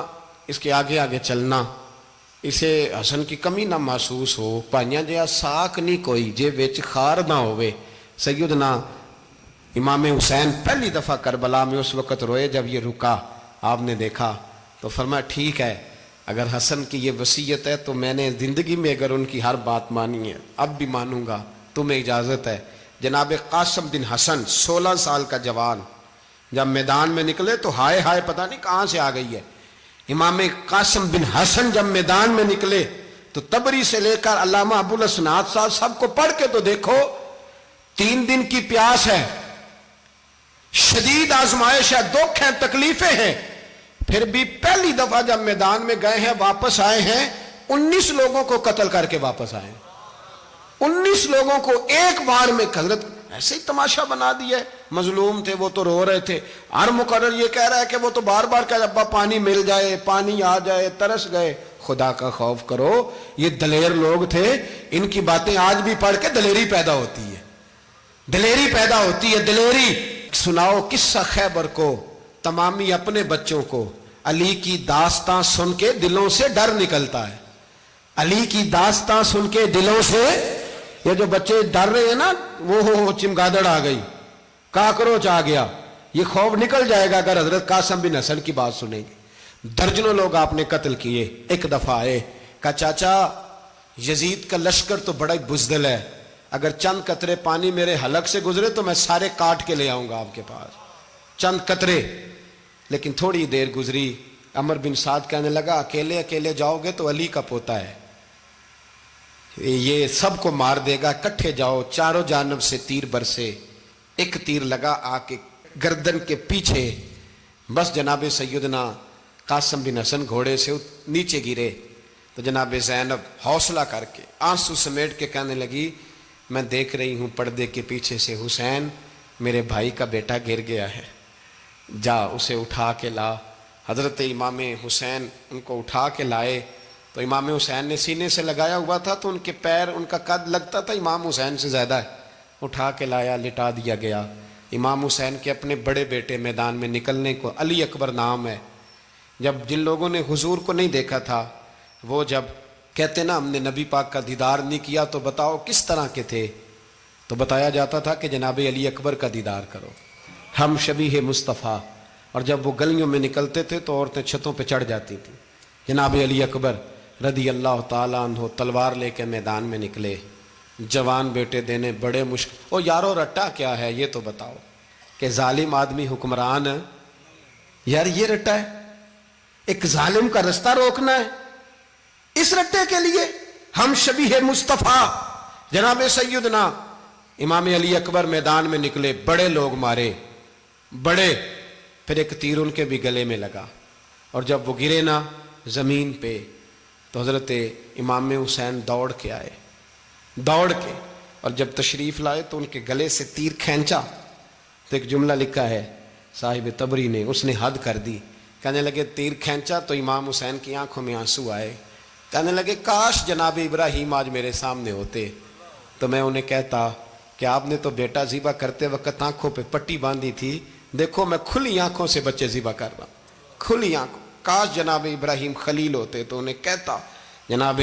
اس کے آگے آگے چلنا، اسے حسن کی کمی نہ محسوس ہو، پائیاں جہاں ساک نہیں کوئی جے وچ خار نہ ہوئے۔ سیدنا امام حسین پہلی دفعہ کربلا میں اس وقت روئے جب یہ رکا، آپ نے دیکھا تو فرمایا ٹھیک ہے، اگر حسن کی یہ وصیت ہے تو میں نے زندگی میں اگر ان کی ہر بات مانی ہے اب بھی مانوں گا، تمہیں اجازت ہے۔ جناب قاسم بن حسن 16 سال کا جوان جب میدان میں نکلے تو ہائے ہائے پتہ نہیں کہاں سے آ گئی ہے۔ امام قاسم بن حسن جب میدان میں نکلے تو تبری سے لے کر علامہ ابو الاسناد صاحب سب کو پڑھ کے تو دیکھو، 3 دن کی پیاس ہے، شدید آزمائش ہے، دکھ ہیں، تکلیفیں ہیں، پھر بھی پہلی دفعہ جب میدان میں گئے ہیں واپس آئے ہیں 19 لوگوں کو قتل کر کے واپس آئے ہیں۔ 19 لوگوں کو ایک بار میں حضرت ایسے ہی تماشا بنا دیا ہے۔ مظلوم تھے وہ تو رو رہے تھے، ہر مقرر یہ کہہ رہا ہے کہ وہ تو بار بار کہ ابا پانی مل جائے، پانی آ جائے، ترس گئے۔ خدا کا خوف کرو، یہ دلیر لوگ تھے، ان کی باتیں آج بھی پڑھ کے دلیری پیدا ہوتی ہے، دلیری پیدا ہوتی ہے، دلیری۔ سناؤ قصہ خیبر کو تمامی اپنے بچوں کو، علی کی داستان سن کے دلوں سے ڈر نکلتا ہے، علی کی داستان سن کے دلوں سے، یہ جو بچے ڈر رہے ہیں نا، وہ چمگادڑ آ گئی، کاکروچ آ گیا، یہ خوف نکل جائے گا اگر حضرت قاسم بن حسن کی بات سنیں گے۔ درجنوں لوگ آپ نے قتل کیے۔ ایک دفعہ آئے، کہا چاچا یزید کا لشکر تو بڑا ہی بزدل ہے، اگر چند قطرے پانی میرے حلق سے گزرے تو میں سارے کاٹ کے لے آؤں گا آپ کے پاس، چند قطرے۔ لیکن تھوڑی دیر گزری، عمر بن سعد کہنے لگا اکیلے اکیلے جاؤ گے تو علی کا پوتا ہے، یہ سب کو مار دے گا، کٹھے جاؤ۔ چاروں جانب سے تیر برسے، ایک تیر لگا آ کے گردن کے پیچھے، بس جناب سیدنا قاسم بن حسن گھوڑے سے نیچے گرے تو جناب زینب حوصلہ کر کے آنسو سمیٹ کے کہنے لگی میں دیکھ رہی ہوں پردے کے پیچھے سے حسین میرے بھائی کا بیٹا گر گیا ہے، جا اسے اٹھا کے لا۔ حضرت امام حسین ان کو اٹھا کے لائے تو امام حسین نے سینے سے لگایا ہوا تھا تو ان کے پیر، ان کا قد لگتا تھا امام حسین سے زیادہ ہے، اٹھا کے لایا، لٹا دیا گیا۔ امام حسین کے اپنے بڑے بیٹے میدان میں نکلنے کو، علی اکبر نام ہے، جب جن لوگوں نے حضور کو نہیں دیکھا تھا وہ جب کہتے نا ہم نے نبی پاک کا دیدار نہیں کیا تو بتاؤ کس طرح کے تھے، تو بتایا جاتا تھا کہ جناب علی اکبر کا دیدار کرو، ہم شبیہ مصطفیٰ۔ اور جب وہ گلیوں میں نکلتے تھے تو عورتیں چھتوں پہ چڑھ جاتی تھیں۔ جناب علی اکبر رضی اللہ تعالیٰ عنہ تلوار لے کے میدان میں نکلے، جوان بیٹے دینے بڑے مشکل۔ او یارو رٹا کیا ہے یہ تو بتاؤ، کہ ظالم آدمی حکمران، یار یہ رٹا ہے، ایک ظالم کا رستہ روکنا ہے، اس رٹے کے لیے ہم شبیہ مصطفیٰ۔ جناب سیدنا امام علی اکبر میدان میں نکلے، بڑے لوگ مارے، بڑے، پھر ایک تیر ان کے بھی گلے میں لگا، اور جب وہ گرے نا زمین پہ تو حضرت امام حسین دوڑ کے آئے، دوڑ کے، اور جب تشریف لائے تو ان کے گلے سے تیر کھینچا تو ایک جملہ لکھا ہے صاحب تبری نے، اس نے حد کر دی، کہنے لگے تیر کھینچا تو امام حسین کی آنکھوں میں آنسو آئے، کہنے لگے کاش جناب ابراہیم آج میرے سامنے ہوتے تو میں انہیں کہتا کہ آپ نے تو بیٹا ذبح کرتے وقت آنکھوں پہ پٹی باندھی تھی، دیکھو میں کھلی آنکھوں سے بچے ذبح کر رہا ہوں، کھلی آنکھوں، کاش جناب ابراہیم خلیل ہوتے تو انہیں کہتا۔ جناب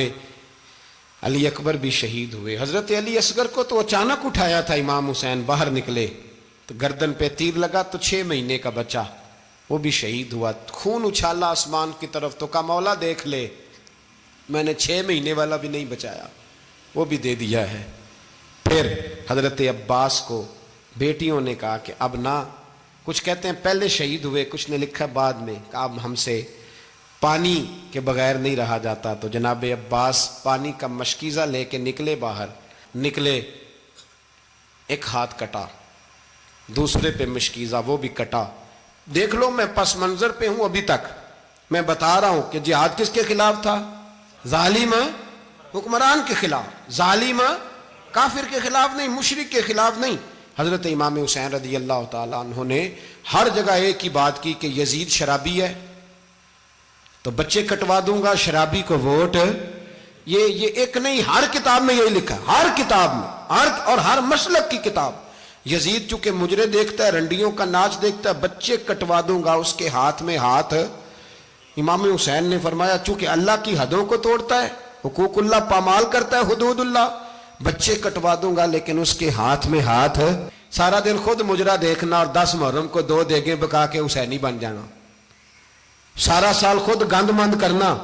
علی اکبر بھی شہید ہوئے۔ حضرت علی اصغر کو تو اچانک اٹھایا تھا امام حسین، باہر نکلے تو گردن پہ تیر لگا تو 6 مہینے کا بچہ وہ بھی شہید ہوا، خون اچھالا آسمان کی طرف تو کہا مولا دیکھ لے میں نے 6 مہینے والا بھی نہیں بچایا، وہ بھی دے دیا ہے۔ پھر حضرت عباس کو بیٹیوں نے کہا کہ اب نہ، کچھ کہتے ہیں پہلے شہید ہوئے، کچھ نے لکھا بعد میں، کہ اب ہم سے پانی کے بغیر نہیں رہا جاتا، تو جناب عباس پانی کا مشکیزہ لے کے نکلے، باہر نکلے، ایک ہاتھ کٹا، دوسرے پہ مشکیزہ وہ بھی کٹا۔ دیکھ لو میں پس منظر پہ ہوں ابھی تک، میں بتا رہا ہوں کہ جہاد کس کے خلاف تھا؟ ظالم حکمران کے خلاف، ظالم کافر کے خلاف نہیں، مشرک کے خلاف نہیں۔ حضرت امام حسین رضی اللہ تعالیٰ عنہ نے ہر جگہ ایک ہی بات کی کہ یزید شرابی ہے تو بچے کٹوا دوں گا، شرابی کو ووٹ، یہ ایک نہیں، ہر کتاب میں یہی لکھا، ہر کتاب میں، اور ہر مسلک کی کتاب۔ یزید چونکہ مجرے دیکھتا ہے، رنڈیوں کا ناچ دیکھتا ہے، بچے کٹوا دوں گا، اس کے ہاتھ میں ہاتھ۔ امام حسین نے فرمایا چونکہ اللہ کی حدوں کو توڑتا ہے، حقوق اللہ پامال کرتا ہے، حدود اللہ، بچے کٹوا دوں گا لیکن اس کے ہاتھ میں ہاتھ۔ سارا دن خود مجرا دیکھنا اور 10 محرم کو 2 دیگیں پکا کے حسینی بن جانا، سارا سال خود گند مند کرنا،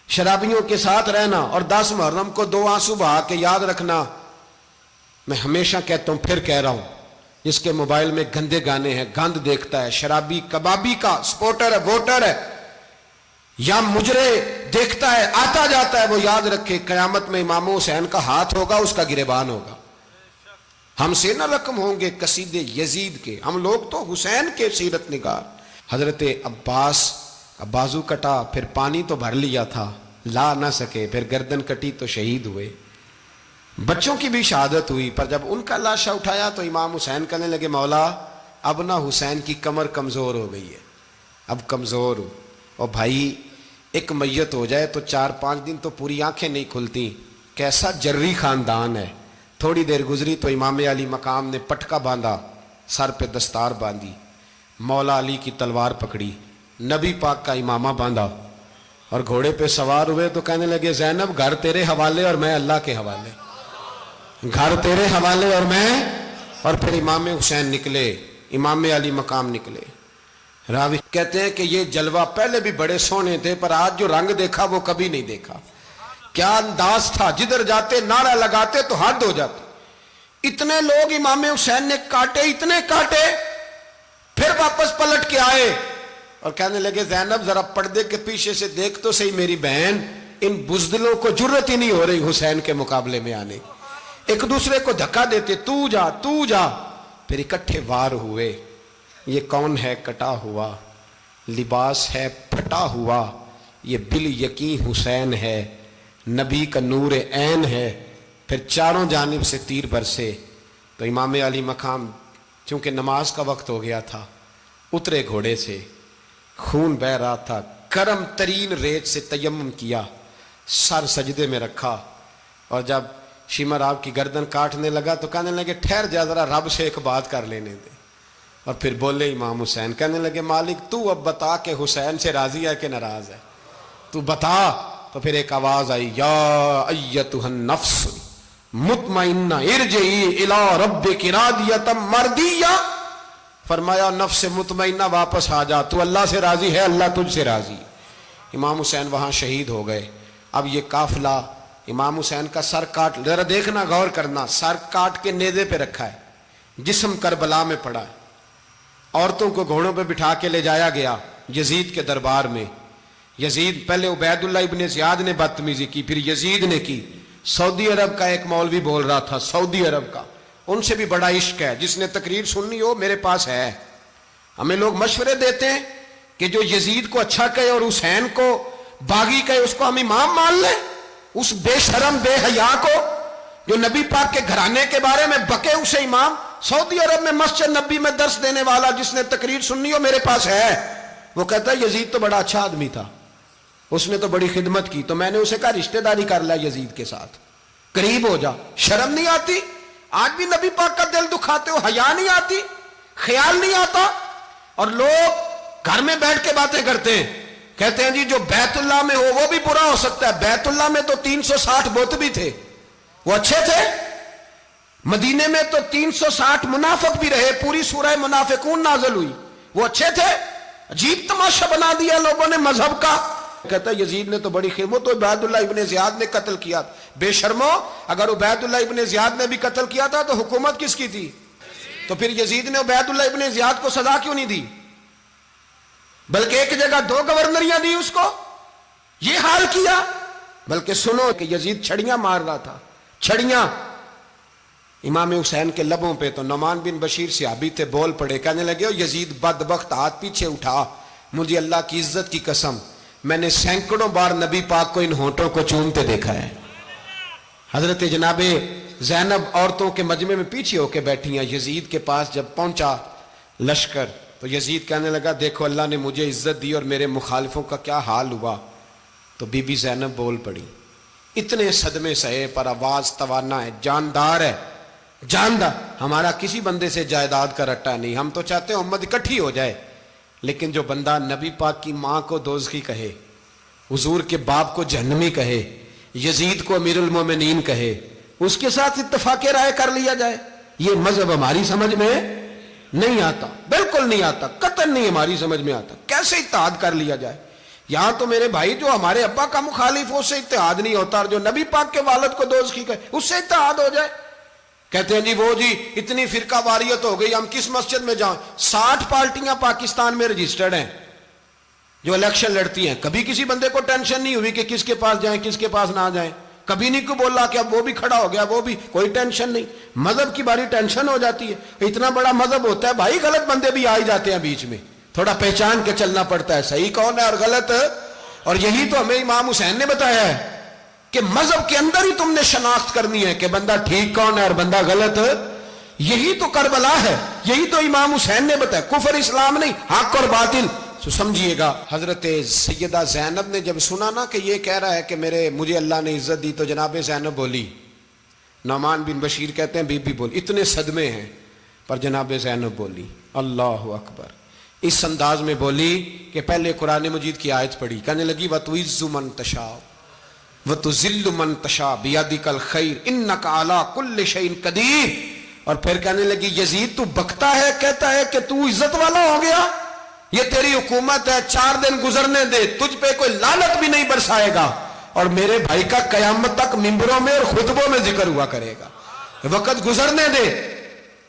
شرابیوں کے ساتھ رہنا، اور 10 محرم کو 2 آنسو بہا کے یاد رکھنا۔ میں ہمیشہ کہتا ہوں، پھر کہہ رہا ہوں، جس کے موبائل میں گندے گانے ہیں، گند دیکھتا ہے، شرابی کبابی کا سپورٹر ہے، ووٹر ہے، یا مجرے دیکھتا ہے آتا جاتا ہے، وہ یاد رکھے قیامت میں امام حسین کا ہاتھ ہوگا، اس کا گریبان ہوگا۔ ہم سے نہ رقم ہوں گے قصیدے یزید کے، ہم لوگ تو حسین کے سیرت نگار۔ حضرت عباس کا بازو کٹا، پھر پانی تو بھر لیا تھا، لا نہ سکے، پھر گردن کٹی تو شہید ہوئے۔ بچوں کی بھی شہادت ہوئی، پر جب ان کا لاشا اٹھایا تو امام حسین کہنے لگے مولا اب نہ حسین کی کمر کمزور ہو گئی ہے، اب کمزور ہو، اور بھائی ایک میت ہو جائے تو 4-5 دن تو پوری آنکھیں نہیں کھلتی، کیسا جری خاندان ہے۔ تھوڑی دیر گزری تو امام علی مقام نے پٹکا باندھا، سر پہ دستار باندھی، مولا علی کی تلوار پکڑی، نبی پاک کا امامہ باندھا اور گھوڑے پہ سوار ہوئے تو کہنے لگے زینب گھر تیرے حوالے اور میں اللہ کے حوالے، گھر تیرے حوالے اور میں، اور پھر امام حسین نکلے، امام علی مقام نکلے۔ راوی کہتے ہیں کہ یہ جلوہ پہلے بھی بڑے سونے تھے، پر آج جو رنگ دیکھا وہ کبھی نہیں دیکھا۔ کیا انداز تھا، جدھر جاتے نعرہ لگاتے تو حد ہو جاتے۔ اتنے لوگ امام حسین نے کاٹے، اتنے کاٹے، پھر واپس پلٹ کے آئے اور کہنے لگے زینب ذرا پردے کے پیچھے سے دیکھ تو صحیح میری بہن، ان بزدلوں کو جرت ہی نہیں ہو رہی حسین کے مقابلے میں آنے، ایک دوسرے کو دھکا دیتے، تو جا تو جا، پھر اکٹھے وار ہوئے۔ یہ کون ہے کٹا ہوا، لباس ہے پھٹا ہوا، یہ بال یقین حسین ہے، نبی کا نور عین ہے۔ پھر چاروں جانب سے تیر برسے تو امام علی مقام چونکہ نماز کا وقت ہو گیا تھا، اترے گھوڑے سے، خون بہ رہا تھا، گرم ترین ریت سے تیمم کیا، سر سجدے میں رکھا، اور جب شمر آپ کی گردن کاٹنے لگا تو کہنے لگے ٹھہر جا ذرا رب سے ایک بات کر لینے دے، اور پھر بولے امام حسین، کہنے لگے مالک تو اب بتا کہ حسین سے راضی ہے کہ ناراض ہے، تو بتا۔ تو پھر ایک آواز آئی، یا ایتھا النفس مطمئنہ ارجعی الی ربک راضیۃ مرضیہ، فرمایا نفس مطمئنہ واپس آ جا، تو اللہ سے راضی ہے، اللہ تجھ سے راضی۔ امام حسین وہاں شہید ہو گئے۔ اب یہ قافلہ امام حسین کا سر کاٹ، ذرا دیکھنا غور کرنا، سر کاٹ کے نیزے پہ رکھا ہے، جسم کربلا میں پڑا ہے، عورتوں کو گھوڑوں پہ بٹھا کے لے جایا گیا یزید کے دربار میں۔ یزید پہلے عبید اللہ ابن زیاد نے بدتمیزی کی، پھر یزید نے کی۔ سعودی عرب کا ایک مولوی بول رہا تھا، سعودی عرب کا، ان سے بھی بڑا عشق ہے، جس نے تقریر سننی ہو میرے پاس ہے۔ ہمیں لوگ مشورے دیتے ہیں کہ جو یزید کو اچھا کہے اور حسین کو باغی کہے اس کو ہم امام مان لیں، اس بے شرم بے حیا کو جو نبی پاک کے گھرانے کے بارے میں بکے اسے امام۔ سعودی عرب میں مسجد نبی میں درس دینے والا جس نے تقریر سننی ہو میرے پاس ہے، وہ کہتا ہے یزید تو بڑا اچھا آدمی تھا، اس نے تو بڑی خدمت کی، تو میں نے اسے کہا رشتہ داری کر لیا یزید کے ساتھ، قریب ہو جا۔ شرم نہیں آتی؟ آج بھی نبی پاک کا دل دکھاتے ہو، حیا نہیں آتی، خیال نہیں آتا؟ اور لوگ گھر میں بیٹھ کے باتیں کرتے ہیں، کہتے ہیں جی جو بیت اللہ میں ہو وہ بھی برا ہو سکتا ہے۔ بیت اللہ میں تو 360 بت بھی تھے، وہ اچھے تھے۔ مدینے میں تو 360 منافق بھی رہے، پوری سورہ منافقون نازل ہوئی، وہ اچھے تھے۔ عجیب تماشا بنا دیا لوگوں نے مذہب کا۔ کہتا ہے یزید نے تو بڑی خدمت، تو عبید اللہ ابن زیاد نے قتل کیا۔ بے شرمو، اگر عبید اللہ ابن زیاد نے بھی قتل کیا تھا تو حکومت کس کی تھی؟ تو پھر یزید نے عبید اللہ ابن زیاد کو سزا کیوں نہیں دی، بلکہ ایک جگہ 2 گورنریاں دی اس کو، یہ حال کیا؟ بلکہ سنو کہ یزید چھڑیاں مار رہا تھا، چھڑیاں امام حسین کے لبوں پہ، تو نعمان بن بشیر صحابی تھے، بول پڑے، کہنے لگے یزید بدبخت ہاتھ پیچھے اٹھا، مجھے اللہ کی عزت کی قسم میں نے سینکڑوں بار نبی پاک کو ان ہونٹوں کو چومتے دیکھا ہے۔ حضرت جناب زینب عورتوں کے مجمع میں پیچھے ہو کے بیٹھی ہیں، یزید کے پاس جب پہنچا لشکر تو یزید کہنے لگا دیکھو اللہ نے مجھے عزت دی اور میرے مخالفوں کا کیا حال ہوا۔ تو بی بی زینب بول پڑی، اتنے صدمے سہے پر آواز توانا ہے، جاندار ہے، جاندار۔ ہمارا کسی بندے سے جائیداد کا رٹا نہیں، ہم تو چاہتے ہیں امت اکٹھی ہو جائے، لیکن جو بندہ نبی پاک کی ماں کو دوزخی کہے، حضور کے باپ کو جہنمی کہے، یزید کو امیر المومنین کہے، اس کے ساتھ اتفاق رائے کر لیا جائے، یہ مذہب ہماری سمجھ میں نہیں آتا، بالکل نہیں آتا، قطعاً نہیں ہماری سمجھ میں آتا۔ کیسے اتحاد کر لیا جائے؟ یہاں تو میرے بھائی جو ہمارے ابا کا مخالف ہو اس سے اتحاد نہیں ہوتا، اور جو نبی پاک کے والد کو دوزخی کہے اس سے اتحاد ہو جائے۔ کہتے ہیں جی وہ جی اتنی فرقہ واریت ہو گئی، ہم کس مسجد میں جائیں؟ 60 پارٹیاں پاکستان میں رجسٹرڈ ہیں جو الیکشن لڑتی ہیں، کبھی کسی بندے کو ٹینشن نہیں ہوئی کہ کس کے پاس جائیں کس کے پاس نہ جائیں۔ کبھی نہیں کو بولا کہ اب وہ بھی کھڑا ہو گیا، وہ بھی، کوئی ٹینشن نہیں. مذہب کی باری ٹینشن ہو جاتی ہے. اتنا بڑا مذہب ہوتا ہے بھائی، غلط بندے بھی آ ہی جاتے ہیں بیچ میں، تھوڑا پہچان کے چلنا پڑتا ہے صحیح کون ہے اور غلط. اور یہی تو ہمیں امام حسین نے بتایا ہے کہ مذہب کے اندر ہی تم نے شناخت کرنی ہے کہ بندہ ٹھیک کون ہے اور بندہ غلط. یہی تو کربلا ہے، یہی تو امام حسین نے بتایا. کفر اسلام نہیں، حق اور باطل. تو سمجھیے گا، حضرت سیدہ زینب نے جب سنا نا کہ یہ کہہ رہا ہے کہ مجھے اللہ نے عزت دی، تو جناب زینب بولی. نعمان بن بشیر کہتے ہیں بی بی بولی. اتنے صدمے ہیں پر جناب زینب بولی اللہ اکبر. اس انداز میں بولی کہ پہلے قرآن مجید کی آیت پڑھی، کہنے لگی وَتُعِزُّ مَن تَشَاءُ وَتُذِلُّ مَن تَشَاءُ بِيَدِكَ الْخَيْرُ إِنَّكَ عَلَىٰ كُلِّ شَيْءٍ قَدِيرٌ. اور پھر کہنے لگی یزید تو بکتا ہے، کہتا ہے کہ تو عزت والا ہو گیا، یہ تیری حکومت ہے، 4 دن گزرنے دے، تجھ پہ کوئی لعنت بھی نہیں برسائے گا، اور میرے بھائی کا قیامت تک ممبروں میں اور خطبوں میں ذکر ہوا کرے گا، وقت گزرنے دے.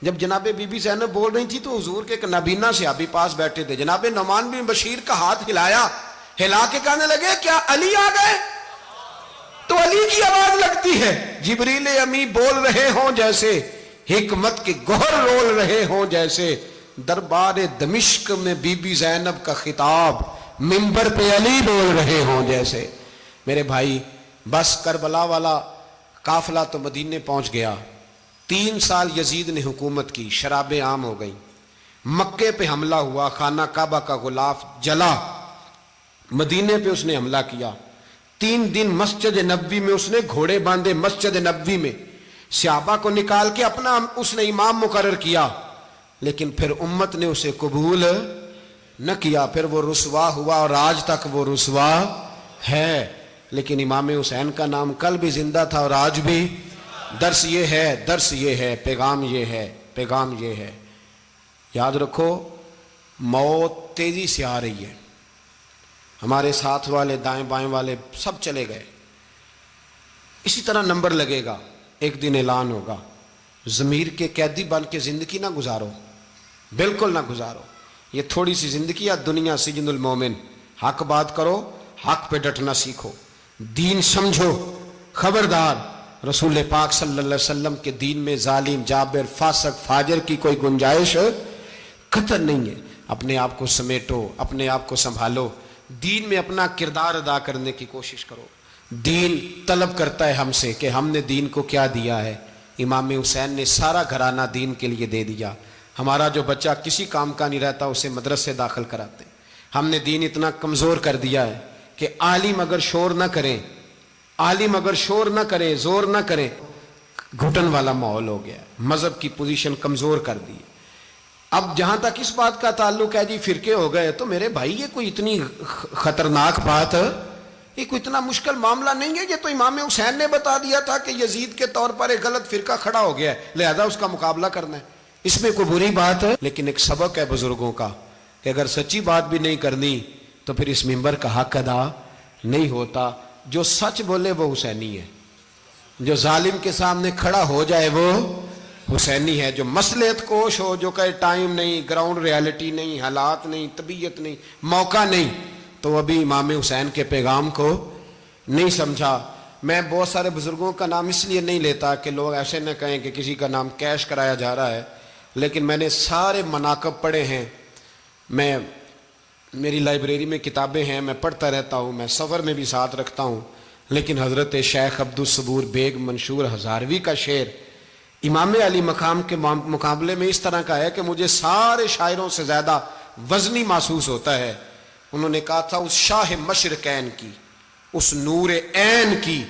جب جناب بی بی زینب بول رہی تھی تو حضور کے ایک نابینا صحابی پاس بیٹھے تھے. جناب نعمان بن بشیر کا ہاتھ ہلایا، ہلا کے کہنے لگے کیا علی آ گئے؟ تو علی کی آواز لگتی ہے. جبریل امی بول رہے ہوں جیسے، حکمت کے گوہر رول رہے ہوں جیسے، دربار دمشق میں بی بی زینب کا خطاب منبر پہ علی بول رہے ہوں جیسے. میرے بھائی بس کربلا والا قافلہ تو مدینے پہنچ گیا. 3 سال یزید نے حکومت کی، شرابیں عام ہو گئیں، مکے پہ حملہ ہوا، خانہ کعبہ کا غلاف جلا، مدینے پہ اس نے حملہ کیا. 3 دن مسجد نبوی میں اس نے گھوڑے باندھے، مسجد نبوی میں صحابہ کو نکال کے اپنا اس نے امام مقرر کیا، لیکن پھر امت نے اسے قبول نہ کیا. پھر وہ رسوا ہوا اور آج تک وہ رسوا ہے. لیکن امام حسین کا نام کل بھی زندہ تھا اور آج بھی. درس یہ ہے، پیغام یہ ہے، پیغام یہ ہے. یاد رکھو موت تیزی سے آ رہی ہے. ہمارے ساتھ والے دائیں بائیں والے سب چلے گئے، اسی طرح نمبر لگے گا، ایک دن اعلان ہوگا. ضمیر کے قیدی بن کے زندگی نہ گزارو، بالکل نہ گزارو. یہ تھوڑی سی زندگی ہے دنیا سجن المومن. حق بات کرو، حق پہ ڈٹنا سیکھو، دین سمجھو. خبردار رسول پاک صلی اللہ علیہ وسلم کے دین میں ظالم، جابر، فاسق، فاجر کی کوئی گنجائش قطعاً نہیں ہے. اپنے آپ کو سمیٹو، اپنے آپ کو سنبھالو، دین میں اپنا کردار ادا کرنے کی کوشش کرو. دین طلب کرتا ہے ہم سے کہ ہم نے دین کو کیا دیا ہے. امام حسین نے سارا گھرانہ دین کے لیے دے دیا. ہمارا جو بچہ کسی کام کا نہیں رہتا اسے مدرسے داخل کراتے. ہم نے دین اتنا کمزور کر دیا ہے کہ عالم اگر شور نہ کریں، عالم اگر شور نہ کرے، زور نہ کرے، گھٹن والا ماحول ہو گیا. مذہب کی پوزیشن کمزور کر دی. اب جہاں تک اس بات کا تعلق ہے جی فرقے ہو گئے، تو میرے بھائی یہ کوئی اتنی خطرناک بات ہے، یہ کوئی اتنا مشکل معاملہ نہیں ہے. یہ تو امام حسین نے بتا دیا تھا کہ یزید کے طور پر ایک غلط فرقہ کھڑا ہو گیا ہے، لہذا اس کا مقابلہ کرنا ہے. اس میں کوئی بری بات ہے، لیکن ایک سبق ہے بزرگوں کا کہ اگر سچی بات بھی نہیں کرنی تو پھر اس منبر کا حق ادا نہیں ہوتا. جو سچ بولے وہ حسینی ہے، جو ظالم کے سامنے کھڑا ہو جائے وہ حسینی ہے. جو مصلحت کوش ہو، جو کہے ٹائم نہیں، گراؤنڈ ریالٹی نہیں، حالات نہیں، طبیعت نہیں، موقع نہیں، تو ابھی امام حسین کے پیغام کو نہیں سمجھا. میں بہت سارے بزرگوں کا نام اس لیے نہیں لیتا کہ لوگ ایسے نہ کہیں کہ کسی کا نام کیش کرایا جا رہا ہے، لیکن میں نے سارے مناقب پڑھے ہیں. میری لائبریری میں کتابیں ہیں، میں پڑھتا رہتا ہوں، میں سفر میں بھی ساتھ رکھتا ہوں. لیکن حضرت شیخ عبدالصبور بیگ منشور ہزاروی کا شعر امام علی مقام کے مقابلے میں اس طرح کا ہے کہ مجھے سارے شاعروں سے زیادہ وزنی محسوس ہوتا ہے. انہوں نے کہا تھا اس شاہ مشرقین کی، اس نور عین کی،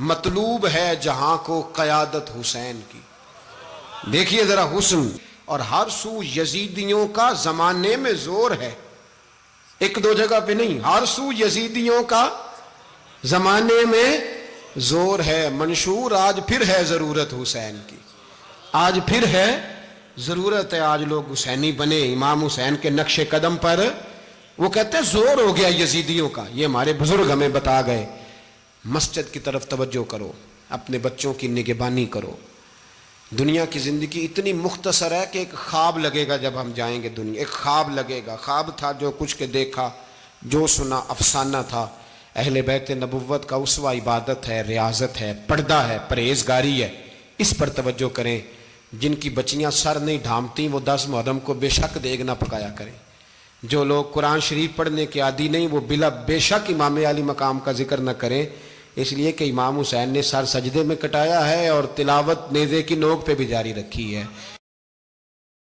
مطلوب ہے جہاں کو قیادت حسین کی. دیکھیے ذرا حسن. اور ہر سو یزیدیوں کا زمانے میں زور ہے، ایک دو جگہ پہ نہیں، ہر سو یزیدیوں کا زمانے میں زور ہے. منشور آج پھر ہے ضرورت حسین کی، آج پھر ہے ضرورت ہے. آج لوگ حسینی بنے، امام حسین کے نقش قدم پر. وہ کہتے ہیں زور ہو گیا یزیدیوں کا. یہ ہمارے بزرگ ہمیں بتا گئے. مسجد کی طرف توجہ کرو، اپنے بچوں کی نگہبانی کرو. دنیا کی زندگی اتنی مختصر ہے کہ ایک خواب لگے گا جب ہم جائیں گے دنیا، ایک خواب لگے گا. خواب تھا جو کچھ کے دیکھا، جو سنا افسانہ تھا. اہل بیت نبوت کا اسوہ عبادت ہے، ریاضت ہے، پردہ ہے، پرہیزگاری ہے، اس پر توجہ کریں۔ جن کی بچیاں سر نہیں ڈھانپتی وہ 10 محرم کو بے شک دیگ نہ پکایا کریں۔ جو لوگ قرآن شریف پڑھنے کے عادی نہیں وہ بے شک امام علی مقام کا ذکر نہ کریں، اس لیے کہ امام حسین نے سر سجدے میں کٹایا ہے اور تلاوت نیزے کی نوک پہ بھی جاری رکھی ہے۔